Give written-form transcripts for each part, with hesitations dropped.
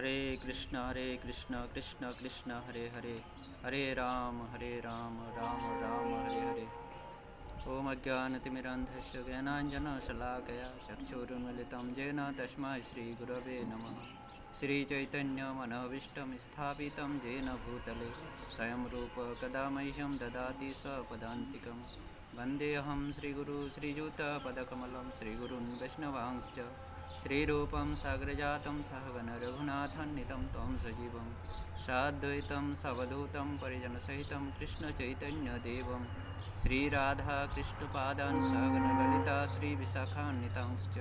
हरे कृष्ण कृष्ण कृष्ण हरे हरे, हरे राम राम राम हरे हरे। ओम अज्ञानतिमिरान्धस्य ज्ञानाञ्जनशलाकया चक्षुरुन्मिलितं येन तस्मै श्रीगुरवे नमः। श्रीचैतन्यमनोभीष्टं स्थापितं येन भूतले स्वयं रूप कदा मह्यं ददाति स्वपदान्तिकं। वन्देऽहं श्रीगुरु श्रीयुतपदकमलं श्रीगुरून् वैष्णवांश्च श्रीरूपं साग्रजातं सहगण रघुनाथन्वितं तं सजीवं साद्वैतं सवधूतं परिजनसहितं कृष्णचैतन्यदेवं श्रीराधा कृष्णपादान् सहगण ललिता श्रीविशाखान्वितांश्च।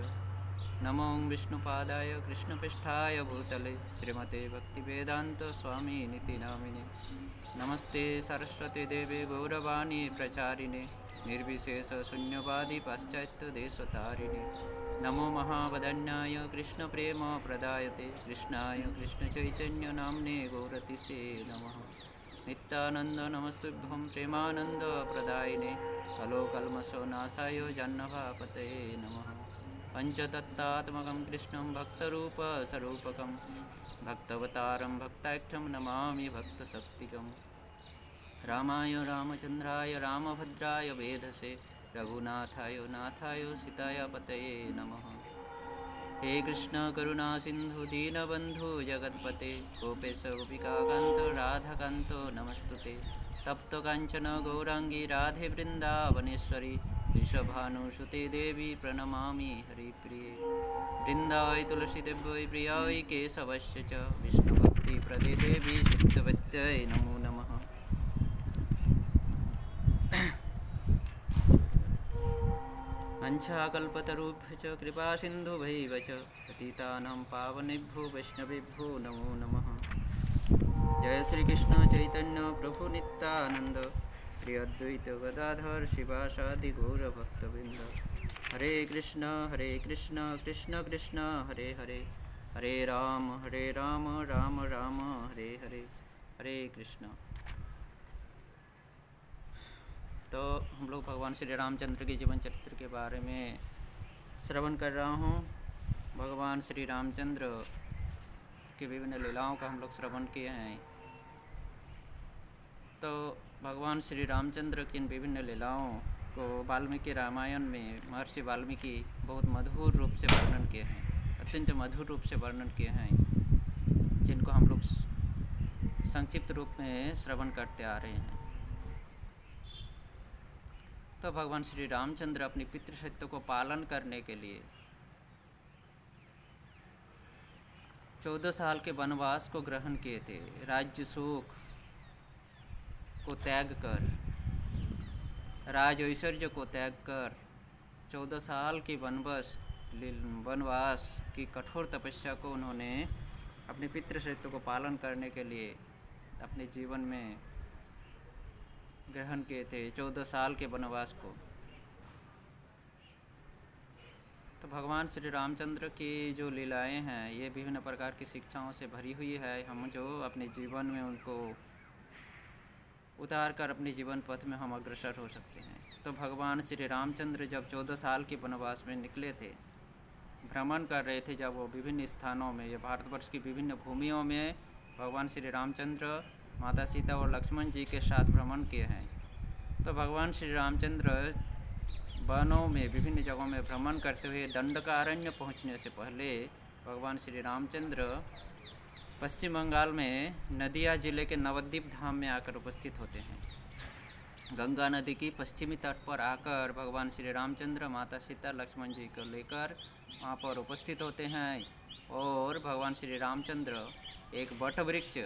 नमो विष्णुपादाय कृष्णपृष्ठाय भूतले श्रीमते भक्तिवेदान्त स्वामी निति नामिने। नमस्ते सरस्वती देवे गौरवाणी प्रचारिणे निर्विशेष शून्यवादी पाश्चात्य देशतारिणे। नमो महावदन्याय कृष्ण प्रेम प्रदायते कृष्णाय कृष्ण चैतन्य नाम्ने गौरतिसे नमः। नित्यानंद नमस्तुभ्यं प्रेमानंद प्रदायिने कलोकल्मषो नाशाय जन्मभापतये नमः। पंचतत्तात्मकं कृष्णं भक्तरूपस्वरूपकं भक्तवतारं भक्ताख्यं नमामि भक्तशक्तिकम्। रामाय रामचंद्राय रामभद्राय वेधसे रघुनाथाय नाथाय सीताय पतये नमः। हे कृष्ण करुणा सिंधु दीनबंधु जगत्पते गोपेश गोपिकाकांत राधाकांत नमस्तुते। तप्त कांचन गौरांगी राधे वृंदावनेश्वरी वृषभानुसुते देवी प्रणमामि हरिप्रिये। वृंदावै तुलसी देव्यै प्रियायै केशवस्य च विष्णुभक्तिप्रदे देवी चित्तवत्यै नमो नमः। अंशाकल्पतरुभ्यश्च कृपासिन्धुभैव च पतितानां पावनेभ्यो वैष्णवेभ्यो नमो नमः। जय श्री कृष्ण चैतन्य प्रभु नित्यानंद श्री अद्वैत गदाधर शिवासादि गौर भक्तवृंद। हरे कृष्ण कृष्ण कृष्ण हरे हरे, हरे राम राम राम हरे हरे, हरे कृष्ण। तो हम लोग भगवान श्री रामचंद्र के जीवन चरित्र के बारे में श्रवण कर रहा हूँ। भगवान श्री रामचंद्र की विभिन्न लीलाओं का हम लोग श्रवण किए हैं। तो भगवान श्री रामचंद्र की इन विभिन्न लीलाओं को वाल्मीकि रामायण में महर्षि वाल्मीकि बहुत मधुर रूप से वर्णन किए हैं, अत्यंत मधुर रूप से वर्णन किए हैं, जिनको हम लोग संक्षिप्त रूप में श्रवण करते आ रहे हैं। तो भगवान श्री रामचंद्र अपनी पितृसत्य को पालन करने के लिए 14 साल के वनवास को ग्रहण किए थे। राज्य सुख को त्याग कर, राज ऐश्वर्य को त्याग कर 14 साल की वनवास की कठोर तपस्या को उन्होंने अपने पितृसत्य को पालन करने के लिए अपने जीवन में ग्रहण किए थे, 14 साल के वनवास को। तो भगवान श्री रामचंद्र की जो लीलाएं हैं ये विभिन्न प्रकार की शिक्षाओं से भरी हुई है। हम जो अपने जीवन में उनको उतार कर अपने जीवन पथ में हम अग्रसर हो सकते हैं। तो भगवान श्री रामचंद्र जब 14 साल के वनवास में निकले थे, भ्रमण कर रहे थे, जब वो विभिन्न स्थानों में, ये भारतवर्ष की विभिन्न भूमियों में भगवान श्री रामचंद्र माता सीता और लक्ष्मण जी के साथ भ्रमण किए हैं। तो भगवान श्री रामचंद्र वनों में विभिन्न जगहों में भ्रमण करते हुए दंडकारण्य पहुंचने से पहले भगवान श्री रामचंद्र पश्चिम बंगाल में नदिया जिले के नवद्वीप धाम में आकर उपस्थित होते हैं। गंगा नदी की पश्चिमी तट पर आकर भगवान श्री रामचंद्र माता सीता लक्ष्मण जी को लेकर वहाँ पर उपस्थित होते हैं। और भगवान श्री रामचंद्र एक वट वृक्ष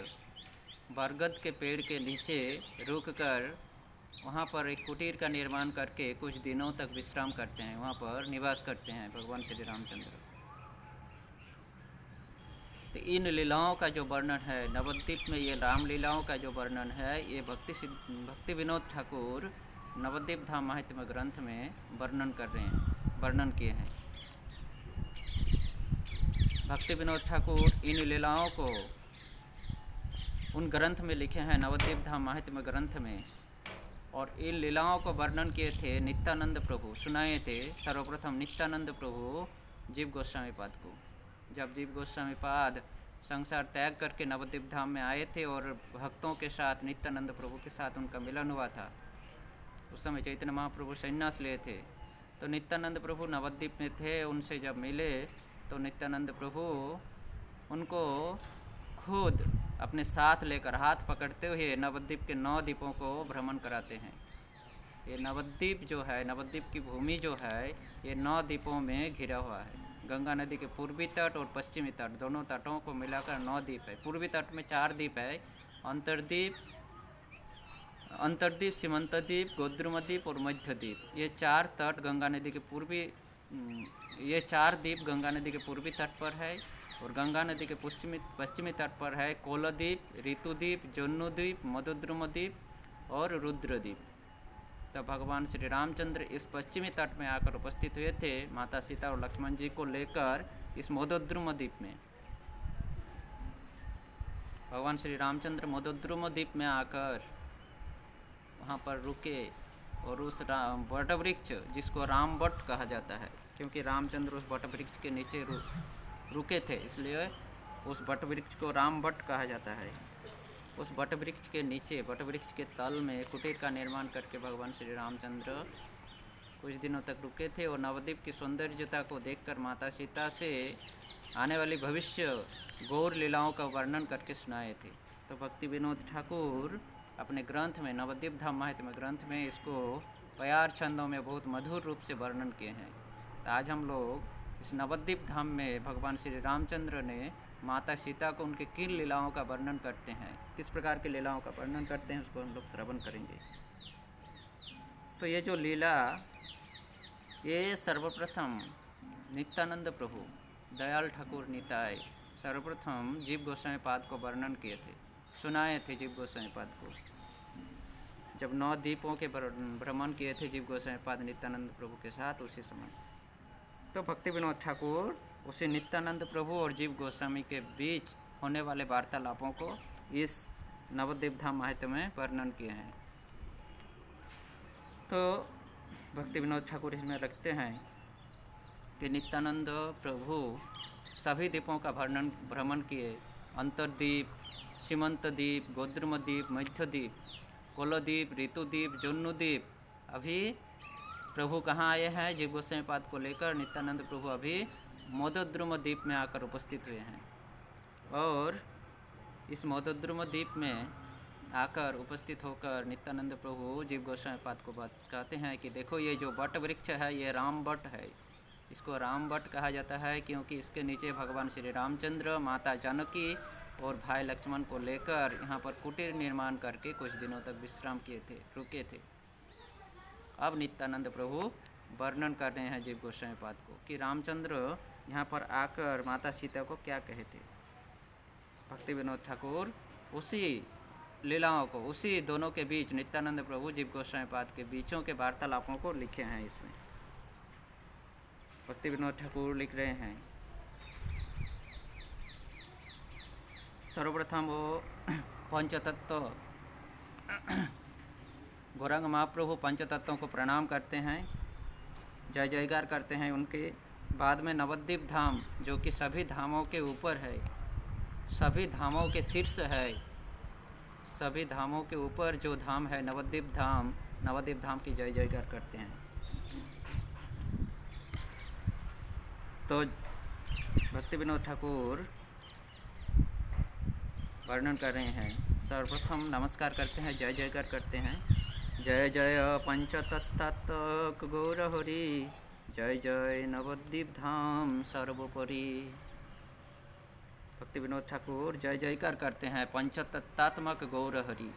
बरगद के पेड़ के नीचे रुककर वहाँ पर एक कुटीर का निर्माण करके कुछ दिनों तक विश्राम करते हैं, वहाँ पर निवास करते हैं भगवान श्री रामचंद्र। तो इन लीलाओं का जो वर्णन है नवद्वीप में, ये राम लीलाओं का जो वर्णन है, ये भक्ति विनोद ठाकुर नवद्वीप धाम महात्म्य ग्रंथ में वर्णन किए हैं। भक्ति विनोद ठाकुर इन लीलाओं को उन ग्रंथ में लिखे हैं, नवद्वीप धाम महात्म्य ग्रंथ में। और इन लीलाओं को वर्णन किए थे नित्यानंद प्रभु, सुनाए थे सर्वप्रथम नित्यानंद प्रभु जीव गोस्वामी पाद को। जब जीव गोस्वामी पाद संसार त्याग करके नवद्वीप धाम में आए थे और भक्तों के साथ, नित्यानंद प्रभु के साथ उनका मिलन हुआ था। उस समय चैतन्य महाप्रभु संन्यास लिए थे, तो नित्यानंद प्रभु नवद्वीप में थे। उनसे जब मिले तो नित्यानंद प्रभु उनको खुद अपने साथ लेकर हाथ पकड़ते हुए नवद्वीप के 9 द्वीपों को भ्रमण कराते हैं। ये नवद्वीप जो है, नवद्वीप की भूमि जो है, ये 9 द्वीपों में घिरा हुआ है। गंगा नदी के पूर्वी तट और पश्चिमी तट, दोनों तटों को मिलाकर 9 द्वीप है। पूर्वी तट में 4 द्वीप है, अंतर्द्वीप, सीमंतद्वीप, गोद्रुमद्वीप और मध्यद्वीप। ये 4 तट गंगा नदी के ये 4 द्वीप गंगा नदी के पूर्वी तट पर है, और गंगा नदी के पश्चिमी तट पर है कोलद्वीप, ऋतुद्वीप, जन्नुद्वीप, मधुद्रुमद्वीप और रुद्रद्वीप। तब भगवान श्री रामचंद्र इस पश्चिमी तट में आकर उपस्थित हुए थे, माता सीता और लक्ष्मण जी को लेकर इस मधुद्रुमद्वीप में। भगवान श्री रामचंद्र मधुद्रुमद्वीप में आकर वहाँ पर रुके और उस वट वृक्ष, जिसको राम वट कहा जाता है, क्योंकि रामचंद्र उस वट वृक्ष के नीचे रुके थे, इसलिए उस वट वृक्ष को राम वट कहा जाता है। उस वट वृक्ष के नीचे, वट वृक्ष के तल में कुटीर का निर्माण करके भगवान श्री रामचंद्र कुछ दिनों तक रुके थे और नवद्वीप की सौंदर्यता को देखकर माता सीता से आने वाली भविष्य गौर लीलाओं का वर्णन करके सुनाए थे। तो भक्ति विनोद ठाकुर अपने ग्रंथ में, नवद्वीप धाम महात्म्य ग्रंथ में, इसको प्यार छंदों में बहुत मधुर रूप से वर्णन किए हैं। तो आज हम लोग इस नवद्वीप धाम में भगवान श्री रामचंद्र ने माता सीता को उनके किन लीलाओं का वर्णन करते हैं, किस प्रकार की लीलाओं का वर्णन करते हैं, उसको हम लोग श्रवण करेंगे। तो ये जो लीला, ये सर्वप्रथम नित्यानंद प्रभु दयाल ठाकुर निताय सर्वप्रथम जीव गोस्वामी पाद को वर्णन किए थे, सुनाए थे जीव गोस्वामी पाद को। जब 9 द्वीपों के भ्रमण किए थे जीव गोस्वामी पाद नित्यानंद प्रभु के साथ, उसी समय तो भक्ति विनोद ठाकुर उसी नित्यानंद प्रभु और जीव गोस्वामी के बीच होने वाले वार्तालापों को इस नवद्वीप धाम महात्म्य में वर्णन किए हैं। तो भक्ति विनोद ठाकुर इसमें रखते हैं कि नित्यानंद प्रभु सभी द्वीपों का भ्रमण किए, अंतर्द्वीप, सीमंतद्वीप, गोद्रुमद्वीप, मध्यद्वीप, कोलद्वीप, ऋतुद्वीप, जन्नुद्वीप। अभी प्रभु कहाँ आए हैं जीव गोस्वामी पाद को लेकर? नित्यानंद प्रभु अभी मधुद्रुमद्वीप में आकर उपस्थित हुए हैं, और इस मधुद्रुमद्वीप में आकर उपस्थित होकर नित्यानंद प्रभु जीव गोस्वामी पाद को बात कहते हैं कि देखो, ये जो वट वृक्ष है, ये राम वट है। इसको राम वट कहा जाता है क्योंकि इसके नीचे भगवान श्री रामचंद्र, माता जानकी और भाई लक्ष्मण को लेकर यहाँ पर कुटीर निर्माण करके कुछ दिनों तक विश्राम किए थे, रुके थे। अब नित्यानंद प्रभु वर्णन कर रहे हैं जीव गोस्वामी पाद को कि रामचंद्र यहाँ पर आकर माता सीता को क्या कहे थे। भक्ति विनोद ठाकुर उसी लीलाओं को, उसी दोनों के बीच, नित्यानंद प्रभु जीव गोस्वामी पाद के बीचों के वार्तालापों को लिखे हैं। इसमें भक्ति विनोद ठाकुर लिख रहे हैं, सर्वप्रथम वो पंचतत्व, गौरांग महाप्रभु पंचतत्वों को प्रणाम करते हैं, जय जयकार करते हैं उनके। बाद में नवद्वीप धाम, जो कि सभी धामों के ऊपर है, सभी धामों के शीर्ष है, सभी धामों के ऊपर जो धाम है नवद्वीप धाम, नवद्वीप धाम की जय जयकार करते हैं। तो भक्ति विनोद ठाकुर वर्णन कर रहे हैं, सर्वप्रथम नमस्कार करते हैं, जय जयकार करते हैं। जय जय पंचतत्व गौर हरि, जय जय नवद्वीप धाम सर्वोपरि। भक्ति विनोद ठाकुर जय जयकार करते हैं पंचतत्वात्मक गौर हरि।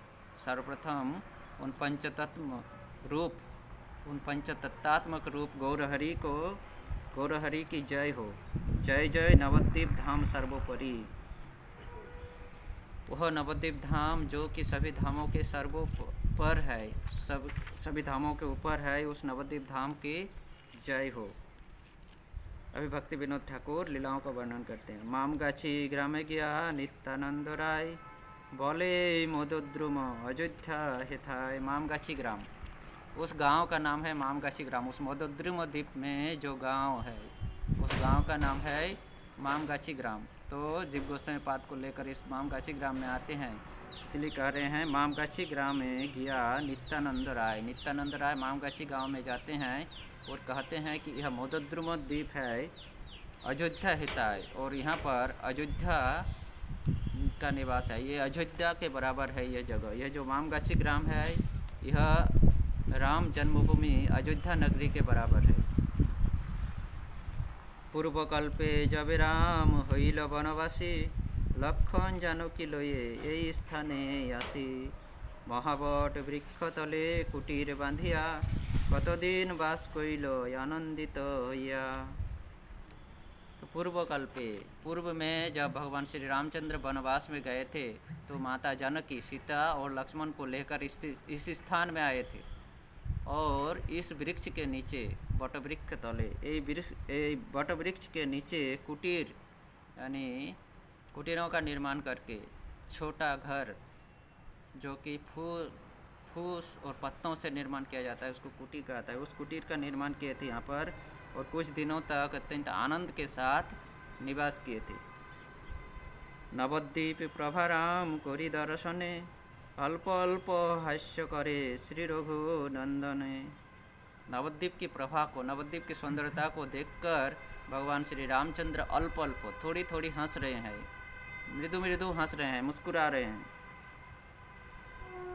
सर्वप्रथम उन पंचतत्वात्मक रूप गौर हरि को, गौर हरि की जय हो। जय जय नवद्वीप धाम सर्वोपरि। वह नवद्वीप धाम जो कि सभी धामों के सर्वोपर है, सभी धामों के ऊपर है, उस नवद्वीप धाम की जय हो। अभी भक्ति विनोद ठाकुर लीलाओं का वर्णन करते हैं। मामगाछी ग्रामे गया नित्यानंद राय, बोले मधुद्रुम अयोध्या हेथाय। मामगाछी ग्राम, उस गांव का नाम है मामगाछी ग्राम। उस मधुद्रुम द्वीप में जो गांव है, उस गांव का नाम है मामगाछी ग्राम। तो जीव गोस्वामी पाद को लेकर इस मामगाछी ग्राम में आते हैं, इसलिए कह रहे हैं मामगाछी ग्राम में गया नित्यानंद राय। नित्यानंद राय मामगाछी गांव में जाते हैं और कहते हैं कि यह मोदद्रुम द्वीप है, अयोध्या हिताय, और यहाँ पर अयोध्या का निवास है। ये अयोध्या के बराबर है ये जगह। यह जो मामगाछी ग्राम है यह राम जन्मभूमि अयोध्या नगरी के बराबर है। पूर्वकल्पे जब राम हईल बनवासी, लक्षण जानकी लये এই স্থানে আসি। মহাবট বৃক্ষতলে কুটির বাঁধিয়া, কতদিন বাস কইল आनंदित হইয়া। तो पूर्वकल्पे, पूर्व में जब भगवान श्री रामचंद्र वनवास में गए थे तो माता जानकी सीता और लक्ष्मण को लेकर इस स्थान में आए थे, और इस वृक्ष के नीचे वटवृक्ष तले वट वृक्ष के नीचे कुटीर यानी कुटीरों का निर्माण करके छोटा घर जो कि फूस और पत्तों से निर्माण किया जाता है उसको कुटीर कहता है, उस कुटीर का निर्माण किए थे यहाँ पर, और कुछ दिनों तक अत्यंत आनंद के साथ निवास किए थे। नवद्वीप प्रभाराम करी दर्शने, अल्प अल्प हास्य करे श्री रघुनंदने। नवद्वीप की प्रभा को, नवद्वीप की सुंदरता को देखकर भगवान श्री रामचंद्र अल्प अल्प थोड़ी थोड़ी हंस रहे हैं, मृदु मृदु हंस रहे हैं, मुस्कुरा रहे हैं।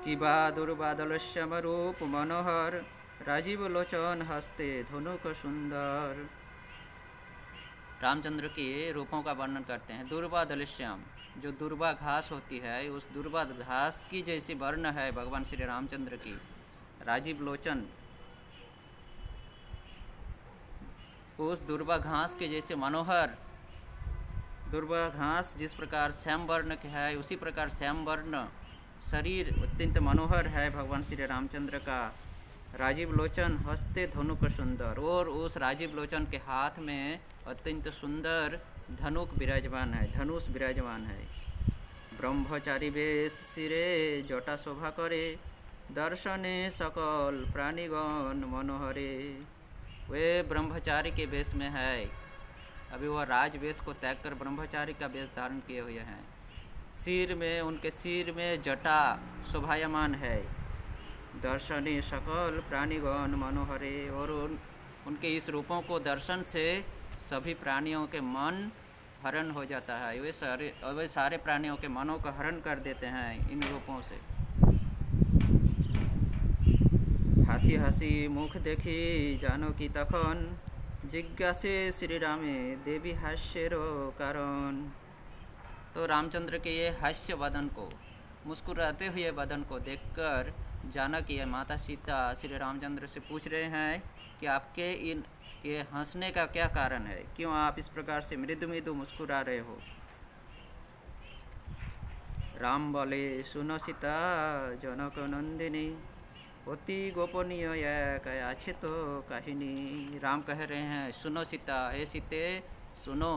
कि दुर्बादल श्याम रूप मनोहर, राजीव लोचन हस्ते धनुक सुंदर। रामचंद्र के रूपों का वर्णन करते हैं। दुर्वा दलश्याम, जो दुर्वा घास होती है उस दुर्वा घास की जैसी वर्ण है भगवान श्री रामचंद्र की। राजीव लोचन, उस दुर्वा घास के जैसे मनोहर। दुर्वा घास जिस प्रकार श्याम वर्ण के है उसी प्रकार श्याम वर्ण शरीर अत्यंत मनोहर है भगवान श्री रामचंद्र का। राजीव लोचन हस्ते धनुक सुंदर, और उस राजीव लोचन के हाथ में अत्यंत सुंदर धनुक विराजमान है, धनुष विराजमान है। ब्रह्मचारी वेश सिरे जटा शोभा करे, दर्शने सकल प्राणीगण मनोहरे। वे ब्रह्मचारी के वेश में है, अभी वह राज वेश को त्याग कर ब्रह्मचारी का वेश धारण किए हुए हैं। सिर में, उनके सिर में जटा शोभायमान है। दर्शने सकल प्राणीगण मनोहरे, और उनके इस रूपों को दर्शन से सभी प्राणियों के मन हरण हो जाता है। वे सारे प्राणियों के मनों का हरण कर देते हैं इन रूपों से। हासी हासी मुख देखी जानकी तखन, जिज्ञासे श्री रामे देवी हास्येरो कारण। तो रामचंद्र के ये हास्य वदन को, मुस्कुराते हुए वदन को देखकर जानकी या माता सीता श्री रामचंद्र से पूछ रहे हैं कि आपके ये हंसने का क्या कारण है, क्यों आप इस प्रकार से मृदु मृदु मुस्कुरा रहे हो। राम बोले सुनो सीता जनक नंदिनी, अति गोपनीय एक आछे तो काहिनी। राम कह रहे हैं सुनो सीता, हे सीते सुनो,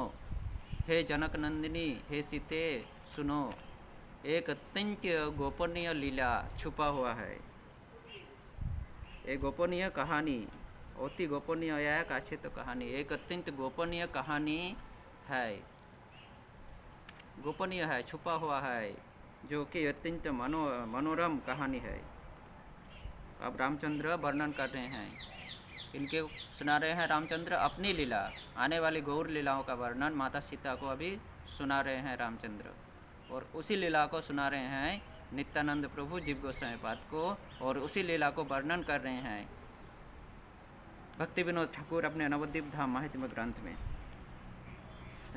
हे जनक नंदिनी हे सीते सुनो, एक अत्यंत गोपनीय लीला छुपा हुआ है। एक गोपनीय कहानी, अति गोपनीय एक आछे तो कहानी, एक अत्यंत गोपनीय कहानी है, गोपनीय है, छुपा हुआ है, जो कि अत्यंत मनोरम कहानी है। अब रामचंद्र वर्णन कर रहे हैं, इनके सुना रहे हैं रामचंद्र अपनी लीला, आने वाली गौर लीलाओं का वर्णन माता सीता को अभी सुना रहे हैं रामचंद्र, और उसी लीला को सुना रहे हैं नित्यानंद प्रभु जीव गोस्वामी पाद को, और उसी लीला को वर्णन कर रहे हैं भक्ति विनोद ठाकुर अपने नवद्वीप धाम महात्म्य ग्रंथ में।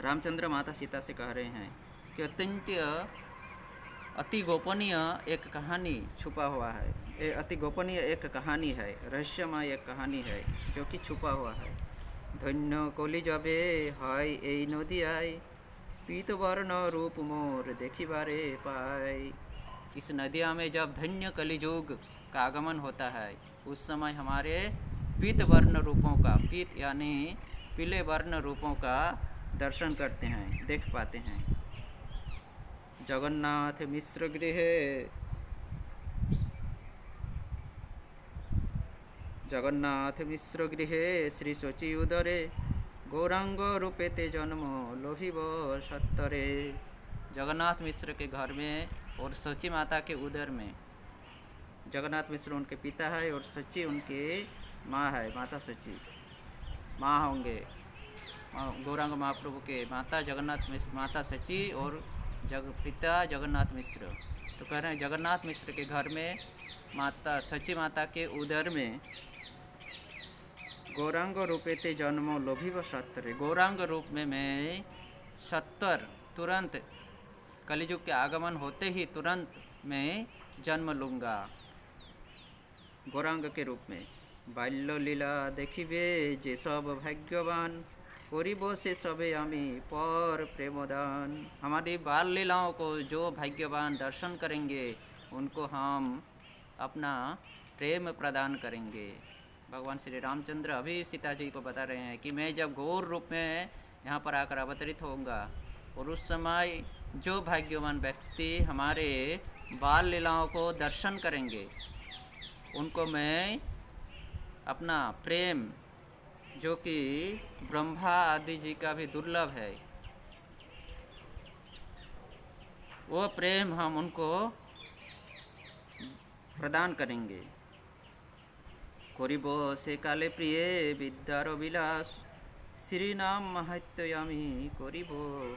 रामचंद्र माता सीता से कह रहे हैं कि अत्यंत अति गोपनीय एक कहानी छुपा हुआ है, ये अति गोपनीय एक कहानी है, रहस्यमय एक कहानी है जो कि छुपा हुआ है। धन्य कलि जबे हाय ए नदी आई, पीत वर्ण रूप मोर देखिबारे पाई। इस नदिया में जब धन्य कलियुग का आगमन होता है उस समय हमारे पीत वर्ण रूपों का, पीत यानी पीले वर्ण रूपों का दर्शन करते हैं, देख पाते हैं। जगन्नाथ मिश्र गृहे, जगन्नाथ मिश्र गृहे श्री शची उदरे, गौरांग रूपे ते जन्म लोभिब सत्तरे। जगन्नाथ मिश्र के घर में और सची माता के उदर में, जगन्नाथ मिश्र उनके पिता है और सची उनके माँ है, माता सची माँ होंगे। गौरांग महाप्रभु के माता जगन्नाथ मिश्र, माता सची और पिता जगन्नाथ मिश्र। तो कह रहे हैं जगन्नाथ मिश्र के घर में माता सची माता के उदर में गौरांग रूपे ते जन्मो लोभिव सत्तरे। गौरांग रूप में मैं सत्तर तुरंत कलियुग के आगमन होते ही तुरंत मैं जन्म लूँगा गौरांग के रूप में। बाल्य लीला देखिबे जे सब भाग्यवान करिब से सबे आमी पर प्रेमदान। हमारी बाल लीलाओं को जो भाग्यवान दर्शन करेंगे उनको हम अपना प्रेम प्रदान करेंगे। भगवान श्री रामचंद्र अभी सीता जी को बता रहे हैं कि मैं जब गौर रूप में यहाँ पर आकर अवतरित होऊंगा और उस समय जो भाग्यवान व्यक्ति हमारे बाल लीलाओं को दर्शन करेंगे उनको मैं अपना प्रेम, जो कि ब्रह्मा आदि जी का भी दुर्लभ है, वो प्रेम हम उनको प्रदान करेंगे। करिब से काले प्रिय विद्यार विलास श्री नाम महत्यामी करिब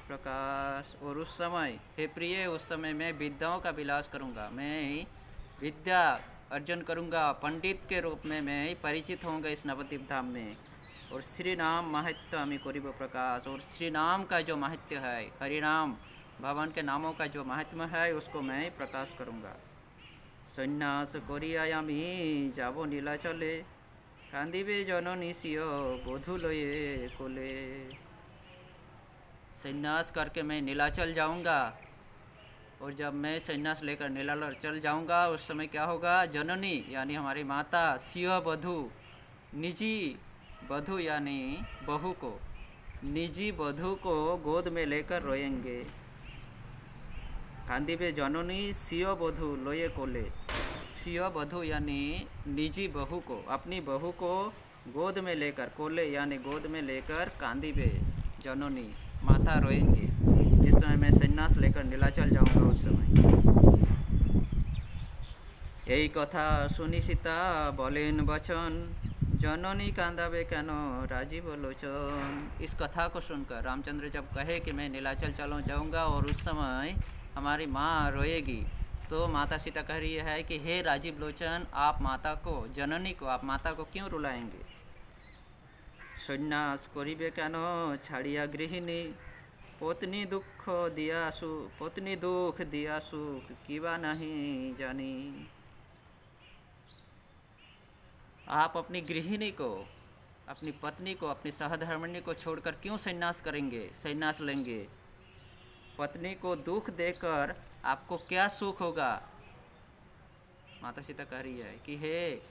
प्रकाश। और उस समय हे प्रिय, उस समय मैं विद्याओं का विलास करूँगा, मैं विद्या अर्जन करूँगा, पंडित के रूप में मैं परिचित होऊंगा इस नवद्वीप धाम में। और श्री नाम महत्यामी करिब प्रकाश, और श्री नाम का जो महत्य है, हरिनाम भगवान के नामों का जो महात्म्य है उसको मैं प्रकाश करूँगा। सन्यास करियामी जाबो नीलाचले कांदिबे जननी सिय बधू लये कोले। सन्यास करके मैं नीलाचल जाऊंगा, और जब मैं सन्यास लेकर नीलाचल जाऊंगा उस समय क्या होगा, जननी यानी हमारी माता, सिय बधू निजी बधू यानी बहू को, निजी बधू को गोद में लेकर रोएंगे। कांदिबे जननी सिय बधू लोये कोले। सिय बधू यानी निजी बहू को, अपनी बहू को गोद में लेकर, कोले यानी गोद में लेकर, कांदिबे जननी माता रोएंगे जिस समय मैं सन्यास लेकर नीलाचल जाऊंगा उस समय। यही कथा सुनी सीता बोलेन वचन जननी कांदाबे कैन राजीव लोचन। इस कथा को सुनकर रामचंद्र जब कहे कि मैं नीलाचल जाऊंगा और उस समय हमारी माँ रोएगी, तो माता सीता कह रही है कि हे राजीव लोचन, आप माता को, जननी को, आप माता को क्यों रुलाएंगे। सन्यास करिबे कैन छाड़िया गृहिणी पत्नी दुख दिया सुख किबा नहीं जानी। आप अपनी गृहिणी को, अपनी पत्नी को, अपनी सहधर्मिणी को छोड़कर क्यों सन्यास करेंगे, सन्यास लेंगे। पत्नी को दुख देकर आपको क्या सुख होगा। माता सीता कह रही है कि हे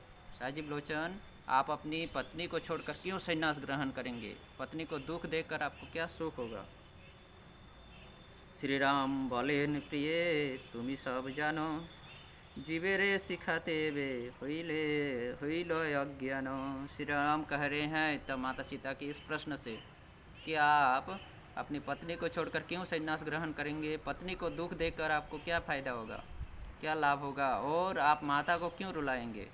राजीव लोचन, आप अपनी पत्नी को छोड़कर क्यों सन्यास ग्रहण करेंगे, पत्नी को दुख देकर आपको क्या सुख होगा। श्री राम बोलेन प्रिय तुमी सब जानो जीवेरे सिखाते वे होइल अज्ञान। श्री राम कह रहे हैं तब माता सीता की इस प्रश्न से कि आप अपनी पत्नी को छोड़कर क्यों सन्यास ग्रहण करेंगे, पत्नी को दुख देकर आपको क्या फ़ायदा होगा, क्या लाभ होगा, और आप माता को क्यों रुलाएंगे।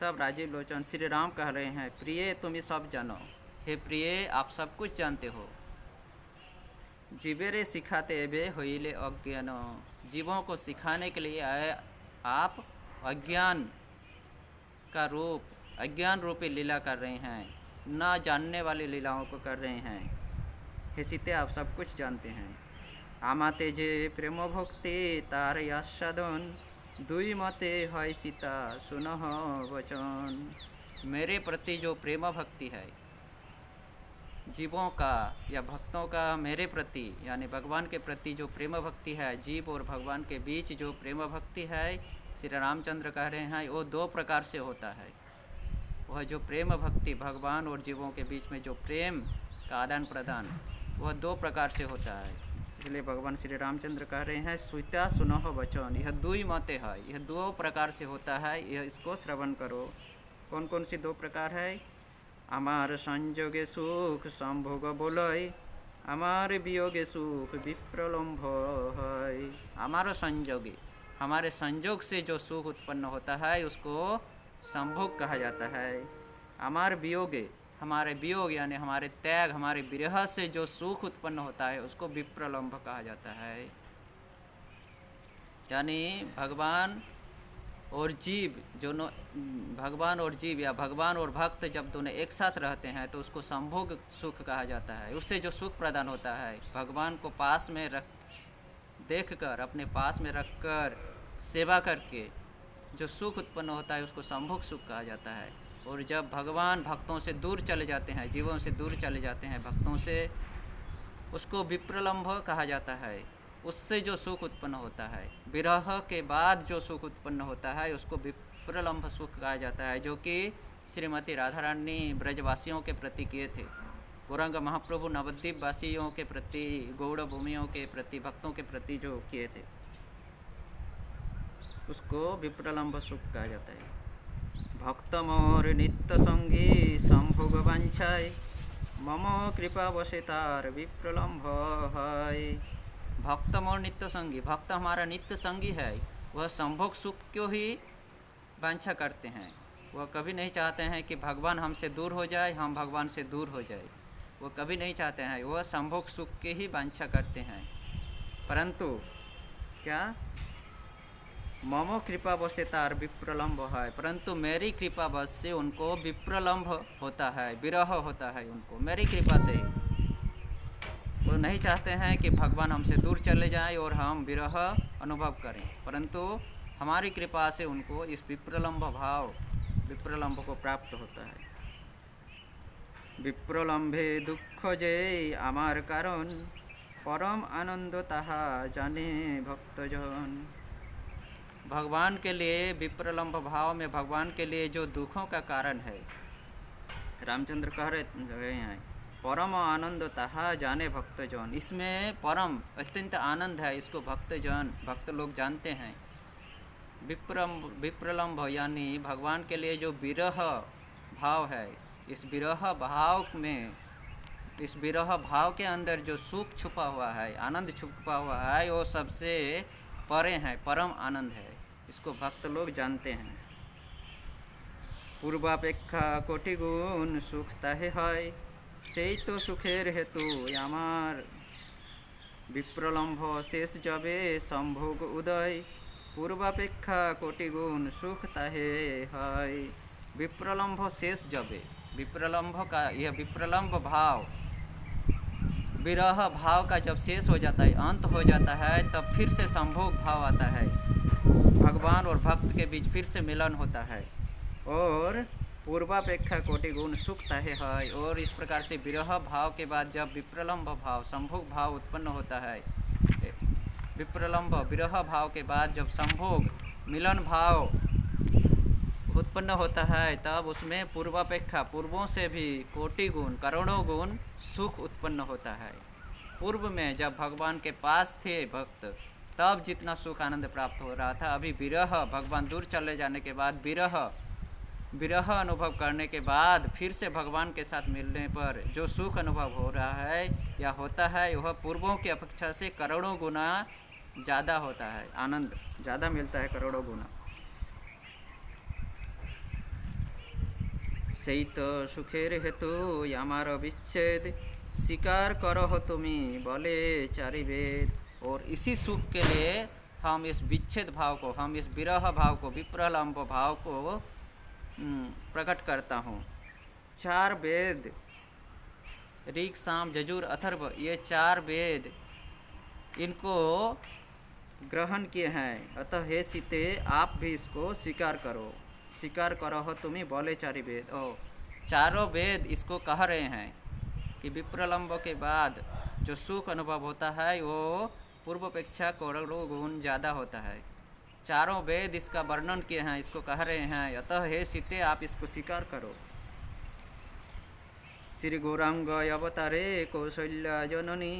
तब राजीव लोचन श्री राम कह रहे हैं प्रिय तुम सब जानो, हे प्रिय आप सब कुछ जानते हो। जीवेरे सिखाते बे होइले अज्ञान, जीवों को सिखाने के लिए आए आप अज्ञान का रूप, अज्ञान रूपी लीला कर रहे हैं, ना जानने वाली लीलाओं को कर रहे हैं। हे सीते आप सब कुछ जानते हैं। आमाते जे प्रेम भक्ति तार आस्वादन दुई मते है सीता सुनह वचन। मेरे प्रति जो प्रेम भक्ति है जीवों का या भक्तों का, मेरे प्रति यानी भगवान के प्रति जो प्रेम भक्ति है, जीव और भगवान के बीच जो प्रेम भक्ति है, श्री रामचंद्र कह रहे हैं वो दो प्रकार से होता है। वह जो प्रेम भक्ति भगवान और जीवों के बीच में जो प्रेम का आदान प्रदान, वह दो प्रकार से होता है। इसलिए भगवान श्री रामचंद्र कह रहे हैं सुता सुनह वचन, यह दुई मते है, यह दो प्रकार से होता है, यह इसको श्रवण करो। कौन कौन सी दो प्रकार है। আমার সংযোগে সুখ সম্ভোগ বলয়, আমার वियोगे सुख विप्रलम्भ है। हमारे संयोगे, हमारे संयोग से जो सुख उत्पन्न होता है उसको संभोग कहा जाता है। हमारे वियोगे, हमारे वियोग यानी हमारे त्याग, हमारे विरह से जो सुख उत्पन्न होता है उसको विप्रलम्भ कहा जाता है। यानी भगवान और जीव जो भगवान और जीव या भगवान और भक्त जब दोनों एक साथ रहते हैं तो उसको संभोग सुख कहा जाता है। उससे जो सुख प्रदान होता है, भगवान को पास में देखकर, अपने पास में रखकर सेवा करके जो सुख उत्पन्न होता है उसको संभोग सुख कहा जाता है। और जब भगवान भक्तों से दूर चले जाते हैं, जीवों से दूर चले जाते हैं भक्तों से, उसको विप्रलम्भ कहा जाता है। उससे जो सुख उत्पन्न होता है, विरह के बाद जो सुख उत्पन्न होता है उसको विप्रलम्भ सुख कहा जाता है, जो कि श्रीमती राधा रानी ब्रजवासियों के प्रति किए थे। गौरांग महाप्रभु नवद्वीप वासियों के प्रति, गौड़ भूमियों के प्रति, भक्तों के प्रति जो किए थे उसको विप्रलम्भ सुख कहा जाता है। भक्त मोर नित्य संगी संभोग वांछाय, मम कृपा वशे तार विप्रलम्भ है। भक्त मोर नित्य संगी, भक्त हमारा नित्य संगी है, वह संभोग सुख क्यों ही वांछा करते हैं। वह कभी नहीं चाहते हैं कि भगवान हमसे दूर हो जाए, हम भगवान से दूर हो जाए, वो कभी नहीं चाहते हैं। वह संभोग सुख के ही वांछा करते हैं। परंतु क्या मम कृपा वशे तार विप्रलम्भ है, परंतु मेरी कृपा वश से उनको विप्रलम्भ होता है, विरह होता है उनको, मेरी कृपा से ही। वो नहीं चाहते हैं कि भगवान हमसे दूर चले जाएं और हम विरह अनुभव करें, परंतु हमारी कृपा से उनको इस विप्रलम्भ भाव, विप्रलम्भ को प्राप्त होता है। विप्रलम्भे दुख जे आमार कारण, परम आनंद ताहा जाने भक्तजन। भगवान के लिए विप्रलम्भ भाव में भगवान के लिए जो दुखों का कारण है, रामचंद्र कह रहे हैं परम आनंद ताहा जाने भक्तजन। इसमें परम अत्यंत आनंद है, इसको भक्तजन, भक्त लोग जानते हैं। विप्रलम्भ यानी भगवान के लिए जो विरह भाव है, इस विरह भाव में, इस विरह भाव के अंदर जो सुख छुपा हुआ है, आनंद छुपा हुआ है, वो सबसे परे है, परम आनंद है, इसको भक्त लोग जानते हैं। पूर्वापेक्षा कोटि गुण सुख ताहे है, সেই তো সুখের হেতু আমার विप्रलम्भ शेष जबे संभोग उदय, पूर्वापेक्षा कोटि गुण सुख ताहे है। विप्रलम्भ शेष जबे, विप्रलम्भ का यह विप्रलम्भ भाव, विरह भाव का जब शेष हो जाता है, अंत हो जाता है, तब फिर से संभोग भाव आता है, भगवान और भक्त के बीच फिर से मिलन होता है। और पूर्वापेक्षा कोटि गुण सुख ताहे है। और इस प्रकार से विरह भाव के बाद जब विप्रलम्भ भाव, संभोग भाव उत्पन्न होता है, विप्रलम्भ विरह भाव के बाद जब संभोग मिलन भाव उत्पन्न होता है, तब उसमें पूर्वापेक्षा, पूर्वों से भी कोटि गुण, करोड़ों गुण सुख उत्पन्न होता है। पूर्व में जब भगवान के पास थे भक्त, तब जितना सुख आनंद प्राप्त हो रहा था, अभी विरह, भगवान दूर चले जाने के बाद विरह अनुभव करने के बाद फिर से भगवान के साथ मिलने पर जो सुख अनुभव हो रहा है या होता है, वह पूर्वों की अपेक्षा से करोड़ों गुना ज़्यादा होता है, आनंद ज़्यादा मिलता है, करोड़ों गुना। সেই তো সুখের হেতু আমার বিচ্ছেদ, स्वीकार करो हो तुम्हें बोले चारि वेद। और इसी सुख के लिए हम इस विच्छेद भाव को, हम इस विरह भाव को, विप्रलम्भ भाव को प्रकट करता हूँ। चार वेद, ऋग साम यजुर अथर्व, ये चार वेद इनको ग्रहण किए हैं। अतः हे सीते आप भी इसको स्वीकार करो, स्वीकार करो हो तुम्हें बोले चारि वेद। ओ चारों वेद इसको कह रहे हैं कि विप्रलम्ब के बाद जो सुख अनुभव होता है वो पूर्वापेक्षा करोड़ों गुण ज़्यादा होता है। चारों वेद इसका वर्णन किए हैं, इसको कह रहे हैं। अतः हे सीते आप इसको स्वीकार करो। श्री गौरांग अवतारे कौशल्या जननी,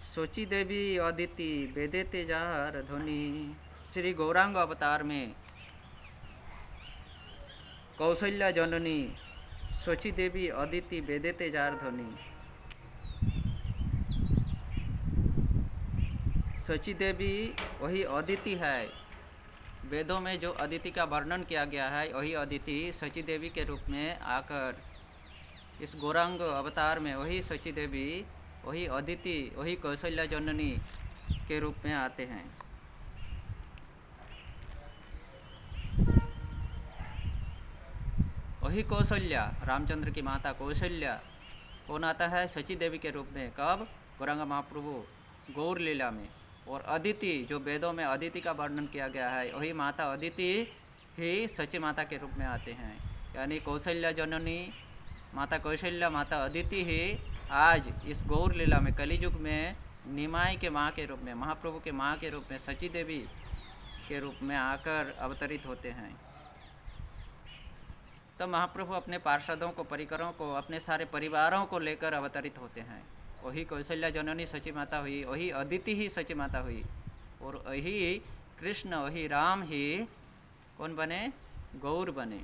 सोची देवी अदिति वेदे तेजार ध्वनि। श्री गौरांग अवतार में कौशल्या जननी शची देवी अदिति वेदे तेजार ध्वनि। शची देवी वही अदिति है, वेदों में जो अदिति का वर्णन किया गया है वही अदिति शची देवी के रूप में आकर इस गौरांग अवतार में वही शची देवी, वही अदिति, वही कौशल्या जननी के रूप में आते हैं। वही कौशल्या, रामचंद्र की माता कौशल्या कौन आता है? शची देवी के रूप में। कब? गौरांग महाप्रभु गौर लीला में। और अदिति, जो वेदों में अदिति का वर्णन किया गया है वही माता अदिति ही सची माता के रूप में आते हैं। यानी कौशल्या जननी माता कौशल्या, माता अदिति ही आज इस गौर लीला में कलियुग में निमाई के माँ के रूप में, महाप्रभु के माँ के रूप में, सची देवी के रूप में आकर अवतरित होते हैं। तो महाप्रभु अपने पार्षदों को, परिकरों को, अपने सारे परिवारों को लेकर अवतरित होते हैं। वही कौशल्या जननी सची माता हुई, वही अदिति ही सची माता हुई, और वही कृष्ण, वही राम ही कौन बने? गौर बने।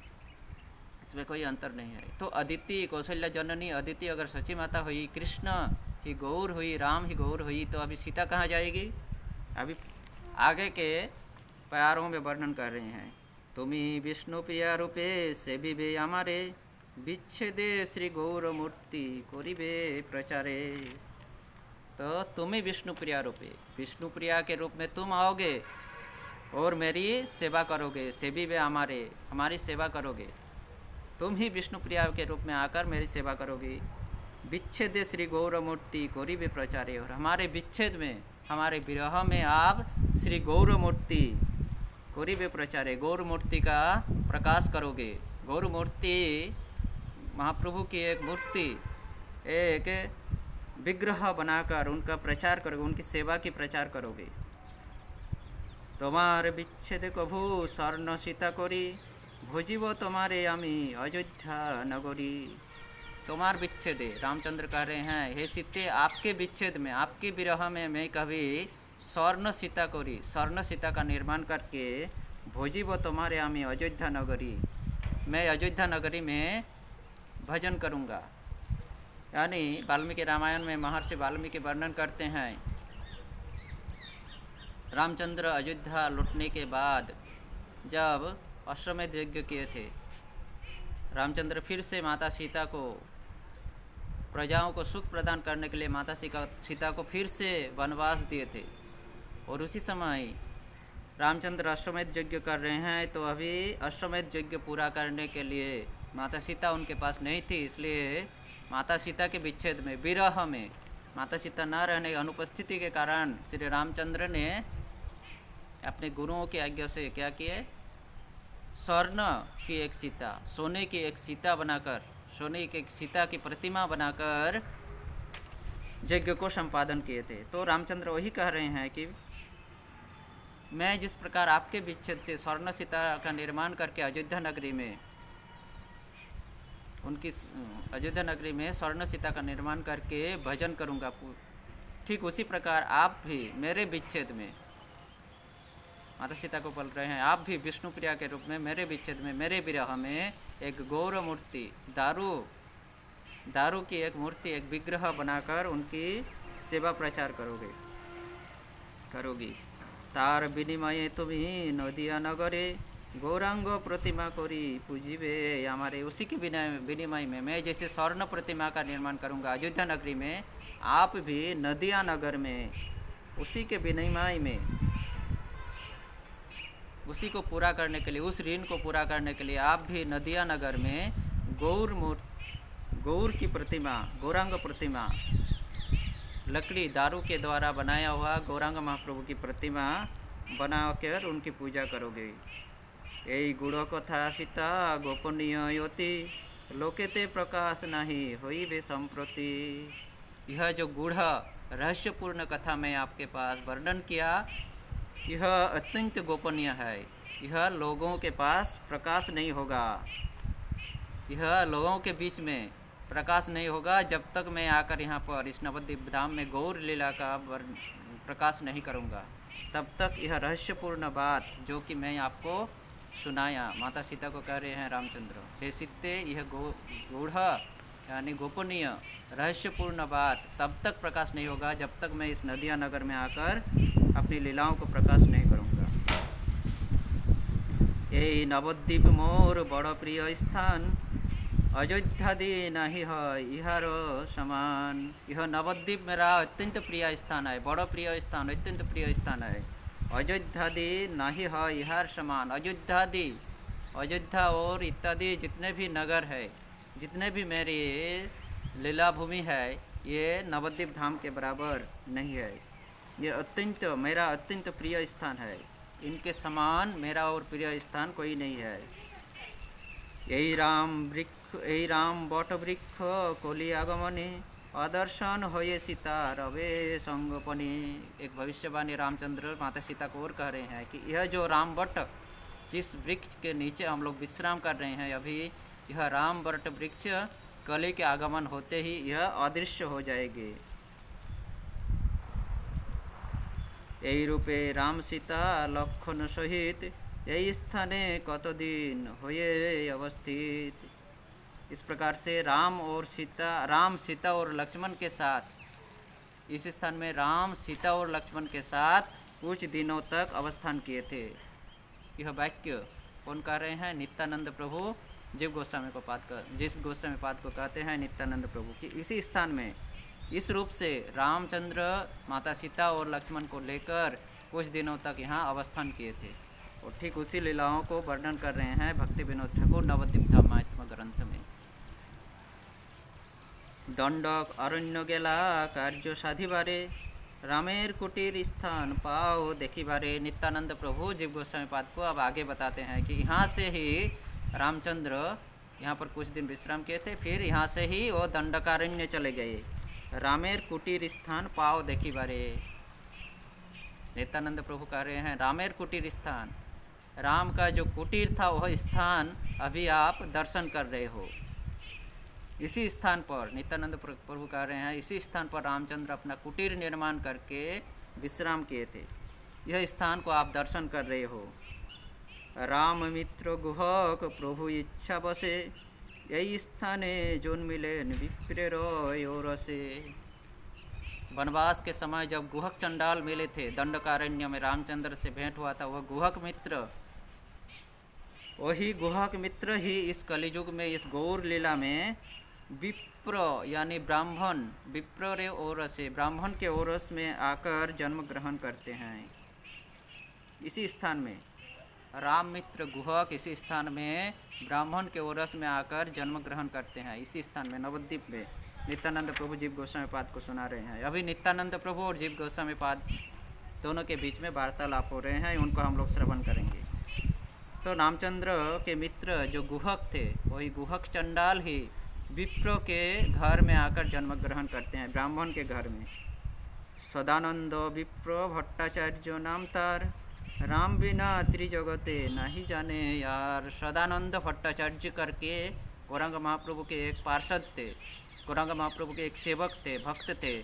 इसमें कोई अंतर नहीं है। तो अदिति, कौशल्या जननी अदिति अगर सची माता हुई, कृष्ण ही गौर हुई, राम ही गौर हुई, तो अभी सीता कहाँ जाएगी? अभी आगे के प्यारों में वर्णन कर रहे हैं। तुम्ही विष्णु प्रिया रूपे सेविबे हमारे, विच्छेदे श्री गौर मूर्ति करिबे प्रचारे। तो तुम ही विष्णु प्रिया रूपे, विष्णु प्रिया के रूप में तुम आओगे और मेरी सेवा करोगे। सेविबे हमारे, हमारी सेवा करोगे। तुम ही विष्णु प्रिया के रूप में आकर मेरी सेवा करोगे। विच्छेदे श्री गौर मूर्ति करिबे प्रचारे, और हमारे विच्छेद में, हमारे विरह में आप श्री गौर मूर्ति करिबे प्रचारे, गौर मूर्ति का प्रकाश करोगे। गौर मूर्ति महाप्रभु की एक मूर्ति, एक विग्रह बनाकर उनका प्रचार करोगे, उनकी सेवा की प्रचार करोगे। तुम्हारे विच्छेद कभू स्वर्ण सीता करी, भोजिब तुम्हारे आमी अयोध्या नगरी। तुम्हार विच्छेदे, रामचंद्र कह रहे हैं, हे सीते, आपके विच्छेद में, आपके विरह में मैं कभी स्वर्ण सीता करी, स्वर्ण सीता का निर्माण करके, भोजिब तुम्हारे आमी अयोध्या नगरी, मैं अयोध्या नगरी में भजन करूँगा। यानी वाल्मीकि रामायण में महर्षि वाल्मीकि वर्णन करते हैं, रामचंद्र अयोध्या लौटने के बाद जब अश्वमेध यज्ञ किए थे, रामचंद्र फिर से माता सीता को, प्रजाओं को सुख प्रदान करने के लिए माता सीता को फिर से वनवास दिए थे। और उसी समय रामचंद्र अश्वमेध यज्ञ कर रहे हैं, तो अभी अश्वमेध यज्ञ पूरा करने के लिए माता सीता उनके पास नहीं थी। इसलिए माता सीता के विच्छेद में, विरह में, माता सीता न रहने की अनुपस्थिति के कारण श्री रामचंद्र ने अपने गुरुओं की आज्ञा से क्या किए? स्वर्ण की एक सीता, सोने की एक सीता बनाकर, सोने की एक सीता की प्रतिमा बनाकर यज्ञ को संपादन किए थे। तो रामचंद्र वही कह रहे हैं कि मैं जिस प्रकार आपके विच्छेद से स्वर्ण सीता का निर्माण करके अयोध्या नगरी में, उनकी अयोध्या नगरी में स्वर्ण सीता का निर्माण करके भजन करूंगा, ठीक उसी प्रकार आप भी मेरे विच्छेद में, माता सीता को बोल रहे हैं, आप भी विष्णु प्रिया के रूप में मेरे विच्छेद में, मेरे विरह में एक गौर मूर्ति, दारू की एक मूर्ति, एक विग्रह बनाकर उनकी सेवा प्रचार करोगी। तार विनिमये तुम्हें नदिया नगरे, गौरांग प्रतिमा करी पूजिबे हमारे। उसी के विनिमय में मैं जैसे स्वर्ण प्रतिमा का निर्माण करूंगा अयोध्या नगरी में, आप भी नदिया नगर में उसी के विनिमय में, उसी को पूरा करने के लिए, उस ऋण को पूरा करने के लिए आप भी नदिया नगर में गौर की प्रतिमा, गौरांग प्रतिमा, लकड़ी दारू के द्वारा बनाया हुआ गौरांग महाप्रभु की प्रतिमा बनाकर उनकी पूजा करोगे। यही गुड़ कथा सीता गोपनीय यति, लोकेते प्रकाश नहीं होई बे संप्रति। यह जो गूढ़ रहस्यपूर्ण कथा मैं आपके पास वर्णन किया, यह अत्यंत गोपनीय है। यह लोगों के पास प्रकाश नहीं होगा, यह लोगों के बीच में प्रकाश नहीं होगा जब तक मैं आकर यहाँ पर इस नवद्वीप धाम में गौर लीला का प्रकाश नहीं करूँगा। तब तक यह रहस्यपूर्ण बात जो कि मैं आपको सुनाया। माता सीता को कह रहे हैं रामचंद्र, हे सीते, यह गूढ़ यानी गोपनीय रहस्यपूर्ण बात तब तक प्रकाश नहीं होगा जब तक मैं इस नदिया नगर में आकर अपनी लीलाओं को प्रकाश नहीं करूँगा। यही नवद्वीप मोर बड़ प्रिय स्थान, अयोध्यादि नहीं है इहार समान। यह नवद्वीप मेरा अत्यंत प्रिय स्थान है, बड़ा प्रिय स्थान, अत्यंत प्रिय स्थान है। अयोध्यादि नहीं है इहार समान। अयोध्या और इत्यादि जितने भी नगर है, जितने भी मेरी लीला भूमि है, ये नवद्वीप धाम के बराबर नहीं है। ये मेरा अत्यंत प्रिय स्थान है। इनके समान मेरा और प्रिय स्थान कोई नहीं है। यही राम बट वृक्ष कोली आगमने, अदर्शन होये सीता रवे संगोपनी। एक भविष्यवाणी रामचंद्र माता सीता को और कह रहे हैं कि यह जो राम बट, जिस वृक्ष के नीचे हम लोग विश्राम कर रहे हैं अभी, यह राम बट वृक्ष कली के आगमन होते ही यह अदृश्य हो जाएगी। यही रूपे राम सीता लक्षण सहित, यही स्थाने कत दिन होये अवस्थित। इस प्रकार से राम सीता और लक्ष्मण के साथ इस स्थान में राम सीता और लक्ष्मण के साथ कुछ दिनों तक अवस्थान किए थे। यह वाक्य कौन कह रहे हैं? नित्यानंद प्रभु जीव गोस्वामी पाद को कहते हैं नित्यानंद प्रभु कि इसी स्थान में इस रूप से रामचंद्र माता सीता और लक्ष्मण को लेकर कुछ दिनों तक यहाँ अवस्थान किए थे। और ठीक उसी लीलाओं को वर्णन कर रहे हैं भक्ति विनोद ठाकुर नवद्वीप धामात्म ग्रंथ में। दंडक अरण्य गेला कार्य साधिबारे, रामेर कुटीर स्थान पाओ देखिबारे। नित्यानंद प्रभु जीव गोस्वामी पाद को अब आगे बताते हैं कि यहाँ से ही रामचंद्र यहाँ पर कुछ दिन विश्राम किए थे, फिर यहाँ से ही वो दंडकारण्य चले गए। रामेर कुटीर स्थान पाओ देखिबारे। नित्यानंद प्रभु कह रहे हैं रामेर कुटीर स्थान, राम का जो कुटीर था वह स्थान अभी आप दर्शन कर रहे हो। इसी स्थान पर नित्यानंद प्रभु कह रहे हैं इसी स्थान पर रामचंद्र अपना कुटीर निर्माण करके विश्राम किए थे। यह स्थान को आप दर्शन कर रहे हो। राम मित्र गुहक प्रभु इच्छा बसे, यही स्थाने जोन मिले विप्रेर और से। वनवास के समय जब गुहक चंडाल मिले थे दंडकारण्य में, रामचंद्र से भेंट हुआ था, वह गुहक मित्र, वही गुहक मित्र ही इस कलियुग में इस गौर लीला में विप्र यानी ब्राह्मण, विप्र रे ओरस से ब्राह्मण के ओरस में आकर जन्म ग्रहण करते हैं। इसी स्थान में राम मित्र गुहक इसी स्थान में ब्राह्मण के ओरस में आकर जन्म ग्रहण करते हैं। इसी स्थान में नवद्वीप में नित्यानंद प्रभु जीव गोस्वामी पाद को सुना रहे हैं। अभी नित्यानंद प्रभु और जीव गोस्वामी पाद दोनों के बीच में वार्तालाप हो रहे हैं, उनको हम लोग श्रवण करेंगे। तो रामचंद्र के मित्र जो गुहक थे, वही गुहक चंडाल ही विप्रो के घर में आकर जन्म ग्रहण करते हैं, ब्राह्मण के घर में। सदानंद विप्रो भट्टाचार्य नाम तार, राम बिना त्रिजगते नहीं जाने यार। सदानंद भट्टाचार्य करके गौरांग महाप्रभु के एक पार्षद थे, गौरांग महाप्रभु के एक सेवक थे, भक्त थे,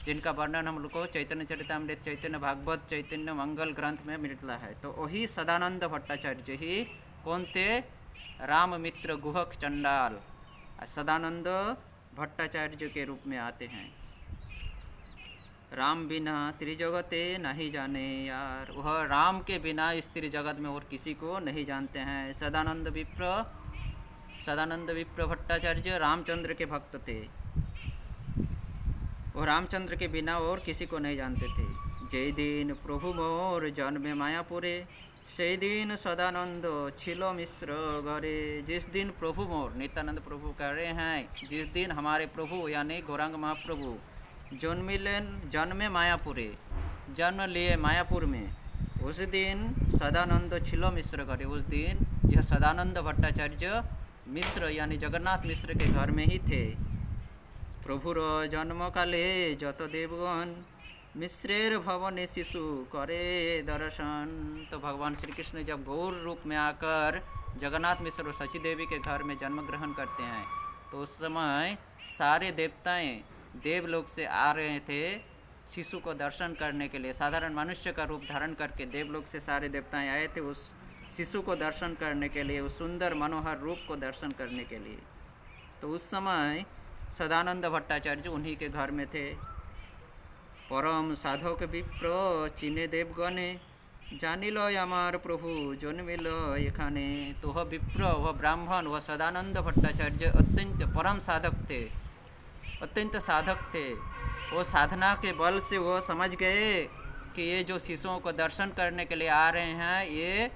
जिनका वर्णन हम लोग को चैतन्य चरितामृत, चैतन्य भागवत, चैतन्य मंगल ग्रंथ में मिलता है। तो वही सदानंद भट्टाचार्य ही कौन थे? राम मित्र गुहक चंडाल सदानंद भट्टाचार्य के रूप में आते हैं। राम बिना त्रिजगते नहीं जाने यार, वह राम के बिना इस त्रिजगत में और किसी को नहीं जानते हैं। सदानंद विप्र भट्टाचार्य रामचंद्र के भक्त थे, वो रामचंद्र के बिना और किसी को नहीं जानते थे। जय दिन प्रभु मोर जन्मे मायापुरे, से दिन सदानंद छिलो मिश्र घरे। जिस दिन प्रभु मोर, नित्यानंद प्रभु कह रहे हैं, जिस दिन हमारे प्रभु यानी गौरांग महाप्रभु जन्मे मायापुरे, जन्म लिए मायापुर में, उस दिन सदानंद छिलो मिश्र घरे, उस दिन यह सदानंद भट्टाचार्य मिश्र यानी जगन्नाथ मिश्र के घर में ही थे। प्रभुर जन्म काले जत देवगण, मिश्रेर भवने शिशु करे दर्शन। तो भगवान श्री कृष्ण जब गौर रूप में आकर जगन्नाथ मिश्र और सची देवी के घर में जन्म ग्रहण करते हैं, तो उस समय सारे देवताएं देवलोक से आ रहे थे शिशु को दर्शन करने के लिए। साधारण मनुष्य का रूप धारण करके देवलोक से सारे देवताएं आए थे उस शिशु को दर्शन करने के लिए, उस सुंदर मनोहर रूप को दर्शन करने के लिए। तो उस समय सदानंद भट्टाचार्य उन्हीं के घर में थे। परम साधक विप्र चिने देवगणे, जानिल आमार प्रभु जन्मिल एखाने। तो वह विप्र, वह ब्राह्मण, वह सदानंद भट्टाचार्य अत्यंत परम साधक थे, अत्यंत साधक थे। वो साधना के बल से वो समझ गए कि ये जो शिशुओं को दर्शन करने के लिए आ रहे हैं ये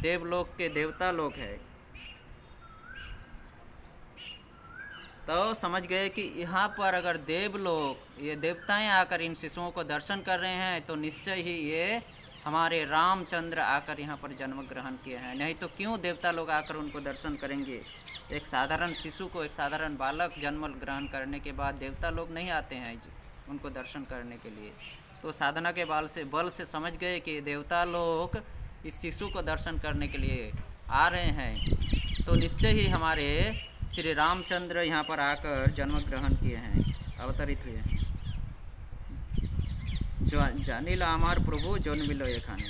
देवलोक के देवता लोग हैं। तो समझ गए कि यहाँ पर अगर देवलोक, ये देवताएं आकर इन शिशुओं को दर्शन कर रहे हैं तो निश्चय ही ये हमारे रामचंद्र आकर यहाँ पर जन्म ग्रहण किए हैं, नहीं तो क्यों देवता लोग आकर उनको दर्शन करेंगे। एक साधारण शिशु को, एक साधारण बालक जन्म ग्रहण करने के बाद देवता लोग नहीं आते हैं उनको दर्शन करने के लिए। तो साधना के बल से समझ गए कि देवता लोग इस शिशु को दर्शन करने के लिए आ रहे हैं, तो निश्चय ही हमारे श्री रामचंद्र यहाँ पर आकर जन्म ग्रहण किए हैं, अवतरित हुए हैं। जानिल आमार प्रभु जन्मिल एखाने,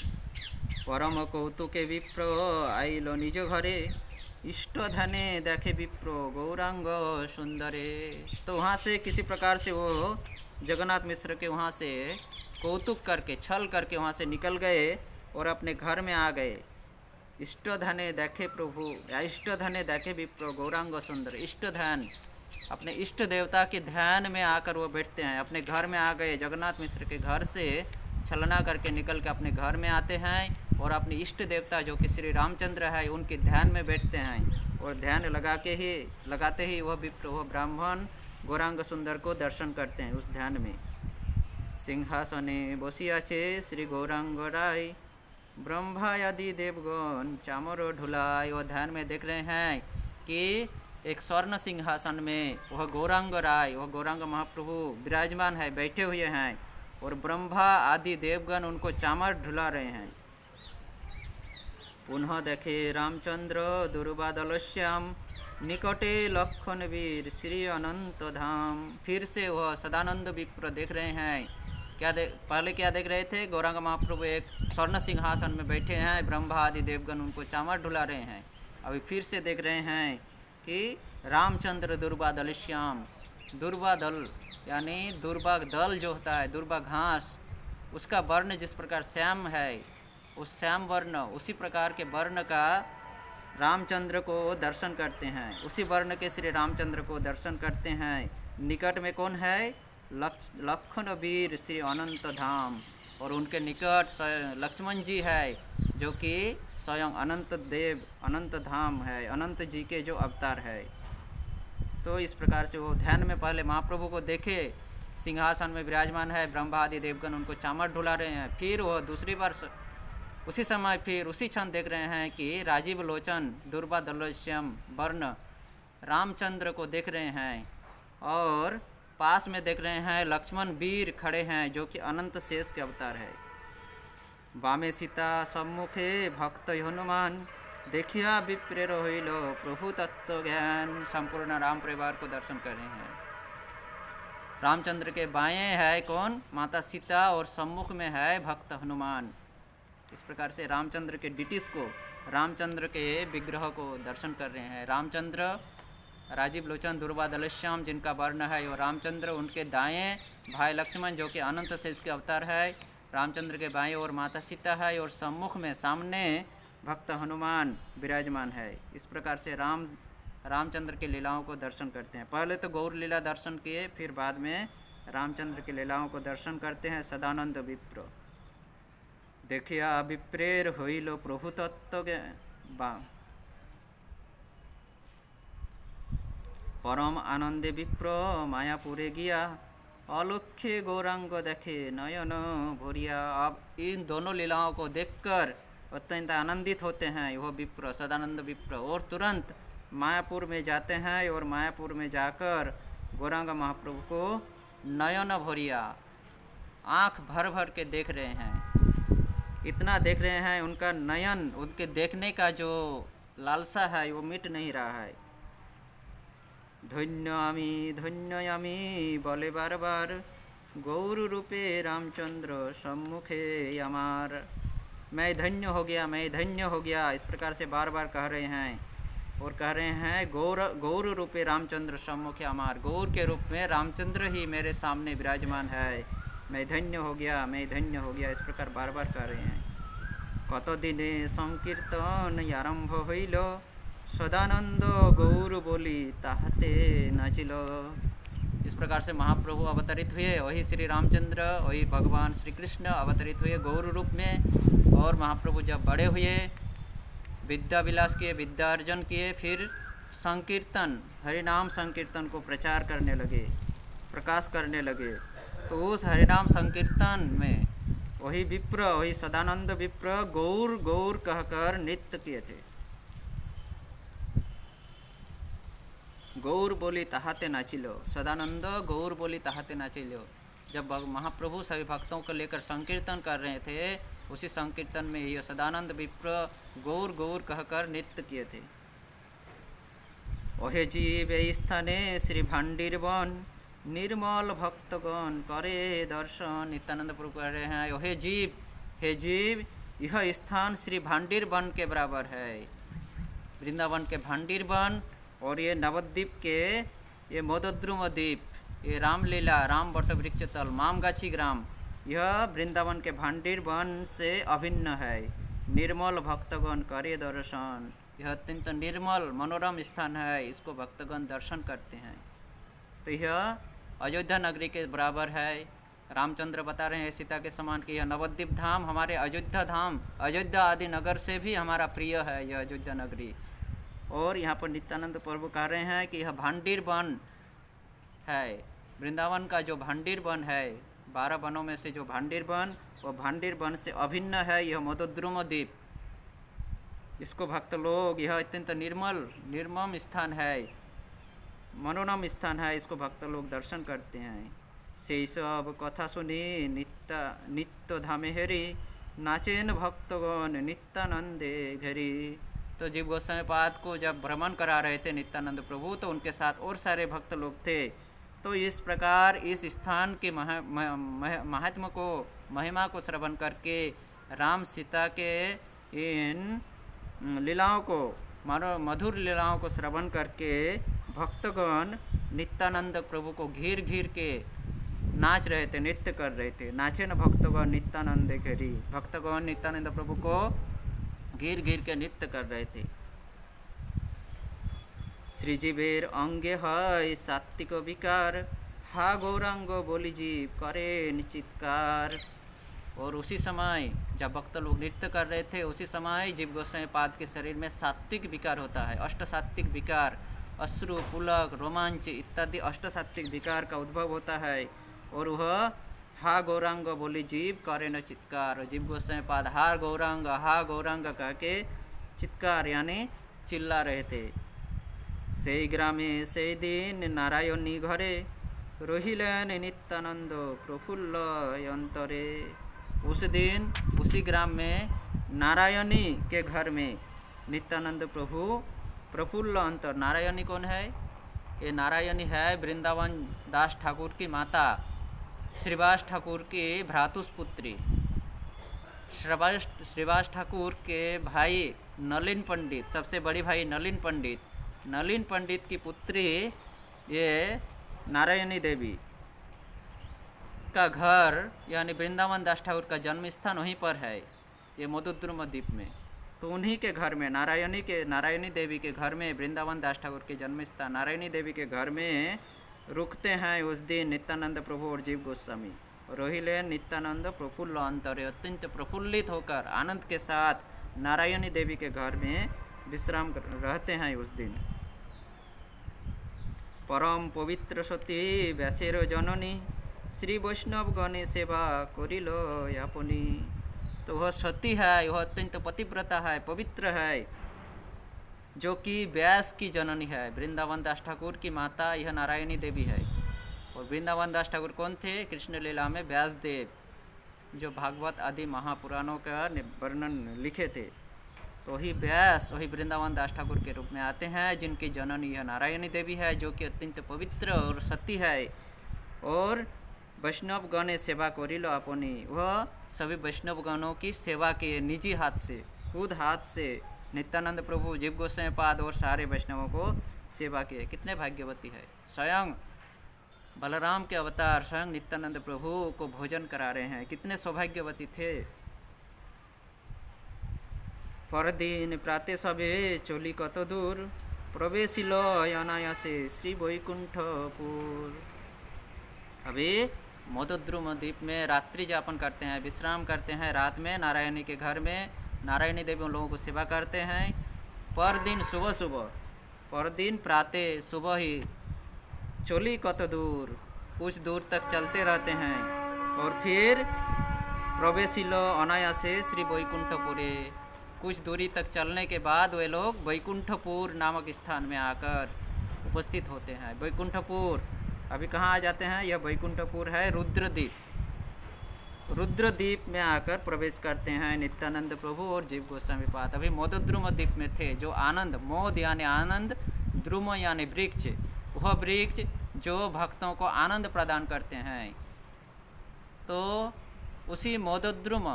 परम कौतुके विप्र आइल निज घरे, इष्ट ध्याने देखे विप्र गौरांग सुंदरे। तो वहाँ से किसी प्रकार से वो जगन्नाथ मिश्र के वहाँ से कौतुक करके, छल करके वहाँ से निकल गए और अपने घर में आ गए। इष्ट ध्याने देखे प्रभु, या इष्ट ध्याने देखे विप्र गौरांग सुंदर। इष्ट ध्यान, अपने इष्ट देवता के ध्यान में आकर वो बैठते हैं। अपने घर में आ गए, जगन्नाथ मिश्र के घर से छलना करके निकल के अपने घर में आते हैं और अपने इष्ट देवता जो कि श्री रामचंद्र है उनके ध्यान में बैठते हैं। और ध्यान लगाते ही वह विप्र, वह ब्राह्मण गौरांग सुंदर को दर्शन करते हैं उस ध्यान में। सिंहासने बसियाछे श्री गौरांग राय, ब्रह्मा आदि देवगण चामर ढुलाय। और ध्यान में देख रहे हैं कि एक स्वर्ण सिंहासन में वह गौरांग राय, वह गौरांग महाप्रभु विराजमान है, बैठे हुए हैं और ब्रह्मा आदि देवगण उनको चामर ढुला रहे हैं। पुनः देखे रामचंद्र दुर्वादलश्याम, निकटे लखन वीर श्री अनंत धाम। फिर से वह सदानंद विप्र देख रहे हैं। पहले क्या देख रहे थे? गौरांग महाप्रभु एक स्वर्ण सिंहासन में बैठे हैं, ब्रह्मा आदि देवगण उनको चामर ढुला रहे हैं। अभी फिर से देख रहे हैं कि रामचंद्र दुर्वादलश्याम, दुर्वा दल यानी दुर्वा दल जो होता है, दुर्वा घास, उसका वर्ण जिस प्रकार श्याम है, उस श्याम वर्ण, उसी प्रकार के वर्ण का रामचंद्र को दर्शन करते हैं। उसी वर्ण के श्री रामचंद्र को दर्शन करते हैं। निकट में कौन है? लक्ष्मण वीर श्री अनंत धाम। और उनके निकट लक्ष्मण जी है जो कि स्वयं अनंत देव, अनंत धाम है, अनंत जी के जो अवतार है। तो इस प्रकार से वो ध्यान में पहले महाप्रभु को देखे, सिंहासन में विराजमान है, ब्रह्मा आदि देवगण उनको चामर ढुला रहे हैं। फिर वो दूसरी बार उसी समय फिर उसी क्षण देख रहे हैं कि राजीव लोचन दुर्वा दलोश्यम वर्ण रामचंद्र को देख रहे हैं और पास में देख रहे हैं लक्ष्मण वीर खड़े हैं जो कि अनंत शेष के अवतार है। वामे सीता सम्मुखे भक्त हनुमान, देखिया विप्रेर होइल प्रभु तत्व ज्ञान। संपूर्ण राम परिवार को दर्शन कर रहे हैं। रामचंद्र के बाएं है कौन? माता सीता, और सम्मुख में है भक्त हनुमान। इस प्रकार से रामचंद्र के डिटिस को, रामचंद्र के विग्रह को दर्शन कर रहे हैं। रामचंद्र राजीव लोचन दुर्वा दलश्याम जिनका वर्ण है वो रामचंद्र, उनके दाएं भाई लक्ष्मण जो कि अनंत शेष के अवतार है। रामचंद्र के बाएं और माता सीता है और सम्मुख में सामने भक्त हनुमान विराजमान है। इस प्रकार से रामचंद्र की लीलाओं को दर्शन करते हैं। पहले तो गौर लीला दर्शन किए, फिर बाद में रामचंद्र की लीलाओं को दर्शन करते हैं। सदानंद विप्र देखिया विप्रेर होइल प्रभु तत्व परम आनंदे विप्र मायापुरे गिया, अलक्ष्य गौरांग देखे नयन भरिया। अब इन दोनों लीलाओं को देखकर अत्यंत आनंदित होते हैं वह विप्र, सदानंद विप्र, और तुरंत मायापुर में जाते हैं और मायापुर में जाकर गौरांग महाप्रभु को नयन भरिया, आँख भर भर के देख रहे हैं। इतना देख रहे हैं, उनका नयन, उनके देखने का जो लालसा है वो मिट नहीं रहा है। धन्यामी बोले बार बार, गौर रूपे रामचंद्र सम्मुखे अमार। मैं धन्य हो गया, मैं धन्य हो गया, इस प्रकार से बार बार कह रहे हैं। और कह रहे हैं गौर रूपे रामचंद्र सम्मुखे अमार, गौर के रूप में रामचंद्र ही मेरे सामने विराजमान है, मैं धन्य हो गया, मैं धन्य हो गया, इस प्रकार बार बार कह रहे हैं। कत दिने संकीर्तन आरंभ हईल, सदानंद गौर बोली ताहते नाचिल। इस प्रकार से महाप्रभु अवतरित हुए, वही श्री रामचंद्र, वही भगवान श्री कृष्ण अवतरित हुए गौर रूप में। और महाप्रभु जब बड़े हुए, विद्या विलास किए, विद्या अर्जन किए, फिर संकीर्तन, हरिनाम संकीर्तन को प्रचार करने लगे, प्रकाश करने लगे। तो उस हरिनाम संकीर्तन में वही विप्र, वही सदानंद विप्र गौर गौर कहकर नृत्य किए थे। गौर बोली ताहाते नाचिलो, सदानंद गौर बोली ताहाते नाचिलो। जब महाप्रभु सभी भक्तों को लेकर संकीर्तन कर रहे थे, उसी संकीर्तन में यह सदानंद विप्र गौर गौर कहकर नृत्य किए थे। ओहे जीव स्थाने श्री भांडीर वन, निर्मल भक्तगण करे दर्शन। नित्यानंद प्रभु कह रहे हैं, ओहे जीव, हे जीव, यह स्थान श्री भांडीर वन के बराबर है, वृंदावन के भांडीर वन। और ये नवद्वीप के ये मोदद्रुम द्वीप, ये रामलीला, राम बट वृक्ष तल, मामगाछी ग्राम, यह वृंदावन के भांडीर वन से अभिन्न है। निर्मल भक्तगण करे दर्शन, यह अत्यंत निर्मल मनोरम स्थान है, इसको भक्तगण दर्शन करते हैं। तो यह अयोध्या नगरी के बराबर है। रामचंद्र बता रहे हैं सीता के समान कि यह नवद्वीप धाम हमारे अयोध्या धाम, अयोध्या आदि नगर से भी हमारा प्रिय है यह अयोध्या नगरी। और यहाँ पर नित्यानंद प्रभु कह रहे हैं कि यह भांडीर वन है, वृंदावन का जो भांडीर वन है, 12 वनों में से जो भांडीर वन, वो भांडीर वन से अभिन्न है यह मोदद्रुम द्वीप। इसको भक्त लोग, यह अत्यंत निर्मम स्थान है, मनोरम स्थान है, इसको भक्त लोग दर्शन करते हैं। से सब कथा सुनी नित्य धामे हेरी, नाचेन भक्तगण नित्यानंदे घेरी। तो जीव गोस्वामी पाद को जब भ्रमण करा रहे थे नित्यानंद प्रभु, तो उनके साथ और सारे भक्त लोग थे। तो इस प्रकार इस स्थान के महात्म को, महिमा को श्रवण करके, राम सीता के इन लीलाओं को, मधुर लीलाओं को श्रवण करके भक्तगण नित्यानंद प्रभु को घिर घिर के नाच रहे थे, नृत्य कर रहे थे। नाचे न भक्तगण नित्यानंद घेरी, भक्तगण नित्यानंद प्रभु को घिर घिर के नृत्य कर रहे थे। श्रीजीवेर अंगे है सात्विक विकार, हा गौरांग बोली जीव करे चित्कार। और उसी समय जब भक्त लोग नृत्य कर रहे थे, उसी समय जीव गोस्वामी पाद के शरीर में सात्विक विकार होता है, अष्ट सात्विक विकार, अश्रु, पुलक, रोमांच इत्यादि अष्ट सात्विक विकार का उद्भव होता है। और वह हा गौरांग बोली जीव करे न चित्कार, जीव गोस्वामी पाद हा गौरांग कह के चित्कार यानी चिल्ला रहे थे। से ग्रामे से दिन नारायणी घरे, रहिलेन नित्यानंद प्रफुल्ल अंतरे। उस दिन उसी ग्राम में नारायणी के घर में नित्यानंद प्रभु प्रफुल्ल अंतर। नारायणी कौन है? ये नारायणी है वृंदावन दास ठाकुर की माता, श्रीवास ठाकुर की भ्रातुष्पुत्री। श्रीवास ठाकुर के भाई नलिन पंडित, सबसे बड़ी भाई नलिन पंडित की पुत्री ये नारायणी देवी का घर यानी वृंदावन दास ठाकुर का जन्म स्थान वहीं पर है, ये मोदद्रुम द्वीप में। तो उन्हीं के घर में नारायणी देवी के घर में, वृंदावन दास ठाकुर के जन्म स्थान नारायणी देवी के घर में रुकते हैं उस दिन नित्यानंद प्रभु और जीव गोस्वामी। रोहिले नित्यानंद प्रफुल्ल अंतरे, अत्यंत प्रफुल्लित होकर आनंद के साथ नारायणी देवी के घर में विश्राम रहते हैं उस दिन। परम पवित्र सती व्यासेर जननी, श्री वैष्णव गणे सेवा करिलो यापनी। तो वह सती है, वह अत्यंत पतिव्रता है, पवित्र है, जो कि व्यास की जननी है। वृंदावन दास ठाकुर की माता यह नारायणी देवी है। और वृंदावन दास ठाकुर कौन थे? कृष्ण लीला में व्यास देव, जो भागवत आदि महापुराणों का वर्णन लिखे थे। तो वही व्यास, वही वृंदावन दास ठाकुर के रूप में आते हैं, जिनकी जननी यह नारायणी देवी है, जो कि अत्यंत पवित्र और सती है। और वैष्णव गणे सेवा करिल अपनी, वह सभी वैष्णव गणों की सेवा किए निजी हाथ से, खुद हाथ से नित्यानंद प्रभु, जीव गोस्वामी पाद और सारे वैष्णवों को सेवा किए। कितने भाग्यवती है। स्वयं बलराम के अवतार स्वयं नित्यानंद प्रभु को भोजन करा रहे हैं, कितने सौभाग्यवती थे। परदिन प्राते सबे चली कत दूर, प्रवेशिल अनायासे श्री वैकुंठपुर। अभी मोदद्रुम द्वीप में रात्रि यापन करते हैं, विश्राम करते हैं, रात में नारायणी के घर में नारायणी देवी उन लोगों को सेवा करते हैं। पर दिन सुबह सुबह, पर दिन प्रातः सुबह ही चोली कत दूर, कुछ दूर तक चलते रहते हैं और फिर प्रवेशिल अनायासे श्री वैकुंठपुरे, कुछ दूरी तक चलने के बाद वे लोग वैकुंठपुर नामक स्थान में आकर उपस्थित होते हैं। वैकुंठपुर अभी कहाँ आ जाते हैं, यह वैकुंठपुर है रुद्रद्वीप। रुद्रद्वीप में आकर प्रवेश करते हैं नित्यानंद प्रभु और जीव गोस्वामी पाद। अभी मोदद्रुम द्वीप में थे, जो आनंद, मोद यानी आनंद, द्रुम यानी वृक्ष, वह वृक्ष जो भक्तों को आनंद प्रदान करते हैं। तो उसी मोदद्रुम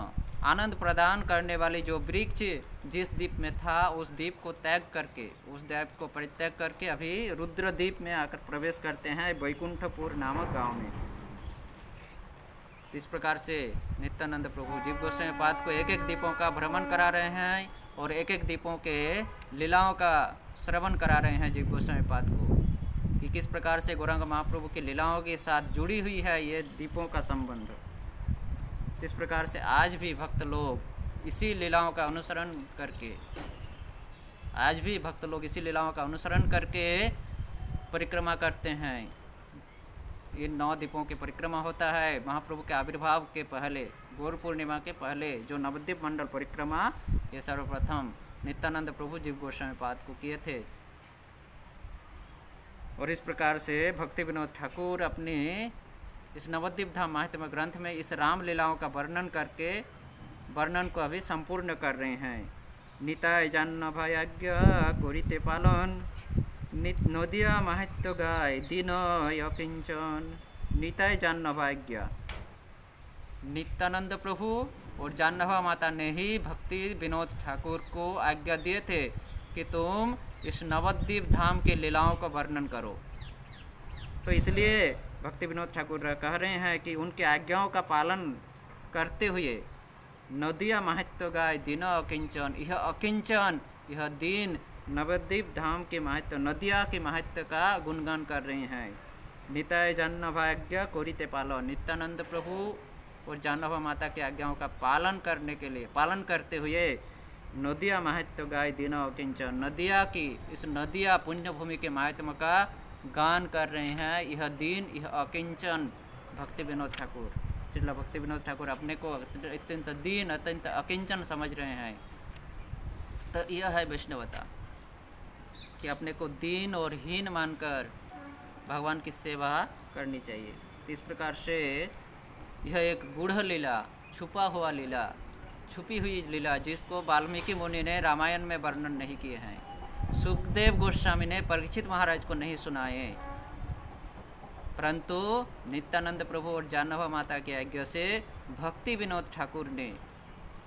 आनंद प्रदान करने वाली जो वृक्ष जिस द्वीप में था, उस द्वीप को त्याग करके, उस द्वीप को परित्याग करके अभी रुद्रद्वीप में आकर प्रवेश करते हैं वैकुंठपुर नामक गांव में। इस प्रकार से नित्यानंद प्रभु जीव गोस्वामी पाद को एक एक द्वीपों का भ्रमण करा रहे हैं और एक एक द्वीपों के लीलाओं का श्रवण करा रहे हैं जीव गोस्वामी पाद को, कि किस प्रकार से गौरांग महाप्रभु की लीलाओं के साथ जुड़ी हुई है ये द्वीपों का संबंध। इस प्रकार से आज भी भक्त लोग इसी लीलाओं का अनुसरण करके, आज भी भक्त लोग इसी लीलाओं का अनुसरण करके परिक्रमा करते हैं। ये 9 द्वीपों की परिक्रमा होता है महाप्रभु के आविर्भाव के पहले, गौर पूर्णिमा के पहले जो नवद्वीप मंडल परिक्रमा, ये सर्वप्रथम नित्यानंद प्रभु जीव गोस्वामी पाद को किए थे। और इस प्रकार से भक्ति विनोद ठाकुर अपने इस नवद्वीप धाम महात्म्य ग्रंथ में इस राम लीलाओं का वर्णन करके वर्णन को अभी संपूर्ण कर रहे हैं। निताय जान्न भायाज्ञा करिते पालन, नदिया महत्व गाय दिन यकिंचन। निताय जान्न भाग्य, नित्यानंद प्रभु और जाह्नवा माता ने ही भक्ति विनोद ठाकुर को आज्ञा दिए थे कि तुम इस नवद्वीप धाम के लीलाओं का वर्णन करो। तो इसलिए भक्ति विनोद ठाकुर कह रहे हैं कि उनकी आज्ञाओं का पालन करते हुए नदिया महत्व गाय दिन अकिंचन, यह अकिंचन, यह दिन नवद्वीप धाम के महत्व, नदिया के महत्व का गुणगान कर रहे हैं। निताय जाह्नवा भाग्य करिते पालन, नित्यानंद प्रभु और जाह्नवा माता की आज्ञाओं का पालन करने के लिए, पालन करते हुए नदिया महत्व गाय दिन अकिंचन, नदिया की, इस नदिया पुण्य भूमि के महत्व का गान कर रहे हैं। यह दीन, यह अकिंचन भक्ति विनोद ठाकुर, श्रील भक्ति विनोद ठाकुर अपने को अत्यंत दीन, अत्यंत अकिंचन समझ रहे हैं। तो यह है वैष्णवता कि अपने को दीन और हीन मानकर भगवान की सेवा करनी चाहिए। तो इस प्रकार से यह एक गूढ़ लीला, छुपा हुआ लीला, छुपी हुई लीला, जिसको वाल्मीकि मुनि ने रामायण में वर्णन नहीं किए हैं, सुखदेव गोस्वामी ने परीक्षित महाराज को नहीं सुनाए, परंतु नित्यानंद प्रभु और जाह्नवा माता की आज्ञा से भक्ति विनोद ठाकुर ने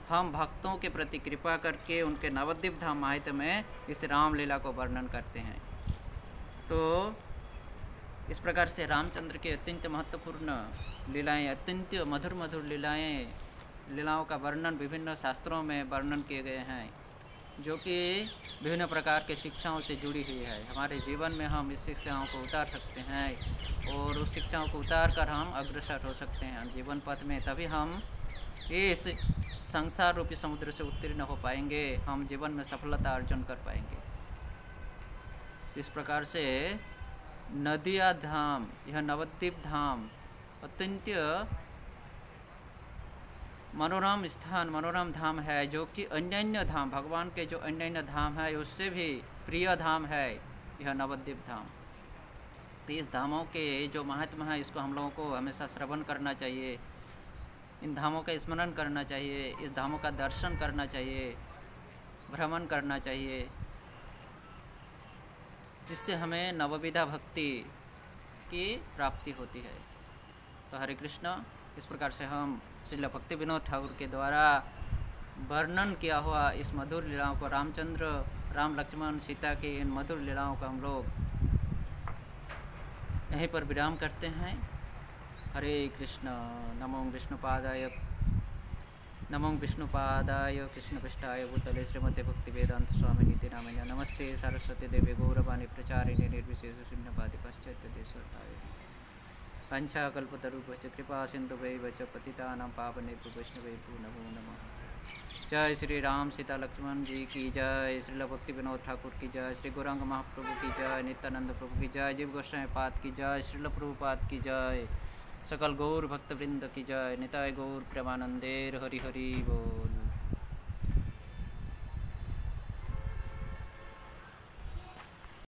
हम भक्तों के प्रति कृपा करके उनके नवद्वीप धाम महात्म्य में इस रामलीला को वर्णन करते हैं। तो इस प्रकार से रामचंद्र के अत्यंत महत्वपूर्ण लीलाएं, अत्यंत मधुर मधुर लीलाओं का वर्णन विभिन्न शास्त्रों में वर्णन किए गए हैं, जो कि विभिन्न प्रकार के शिक्षाओं से जुड़ी हुई है। हमारे जीवन में हम इस शिक्षाओं को उतार सकते हैं और उस शिक्षाओं को उतार कर हम अग्रसर हो सकते हैं जीवन पथ में। तभी हम इस संसार रूपी समुद्र से उत्तीर्ण हो पाएंगे, हम जीवन में सफलता अर्जन कर पाएंगे। इस प्रकार से नदिया धाम, यह नवद्वीप धाम अत्यंत मनोरम स्थान, मनोरम धाम है, जो कि अन्य धाम, भगवान के जो अन्य धाम है उससे भी प्रिय धाम है यह नवद्वीप धाम। तो इस धामों के जो महात्मा है इसको हम लोगों को हमेशा श्रवण करना चाहिए, इन धामों का स्मरण करना चाहिए, इस धामों का दर्शन करना चाहिए, भ्रमण करना चाहिए, जिससे हमें नवविधा भक्ति की प्राप्ति होती है। तो हरे कृष्ण, इस प्रकार से हम श्रील भक्ति विनोद ठाकुर के द्वारा वर्णन किया हुआ इस मधुर लीलाओं को, रामचंद्र राम लक्ष्मण सीता की इन मधुर लीलाओं का हम लोग यहीं पर विराम करते हैं। हरे कृष्ण। नमो विष्णुपादाय कृष्णपृष्ठाय भूतले श्रीमते भक्ति वेदांत स्वामी नीति नामन्या नमस्ते सरस्वती देवी गौरवाणी प्रचारिणे निर्विशेष शून्यवादी पाश्चात्य देशोत्ताय पंचाकल्पतरुभ्यश्च कृपा सिन्धुभ्यैव च पतितानां पावनेभ्यो वैष्णवेभ्यो नमो नमः। जय श्री राम सीता लक्ष्मण जी की जय, श्रील भक्ति विनोद ठाकुर की जय, श्री गौरांग महाप्रभु की जय, नित्यानंद प्रभु की जय, जीव गोस्वामी पाद की जय, श्रील प्रभुपाद की जय, सकल गौर भक्तवृंद की जय, निताय गौर प्रेमानंदेर हरि हरि बोल।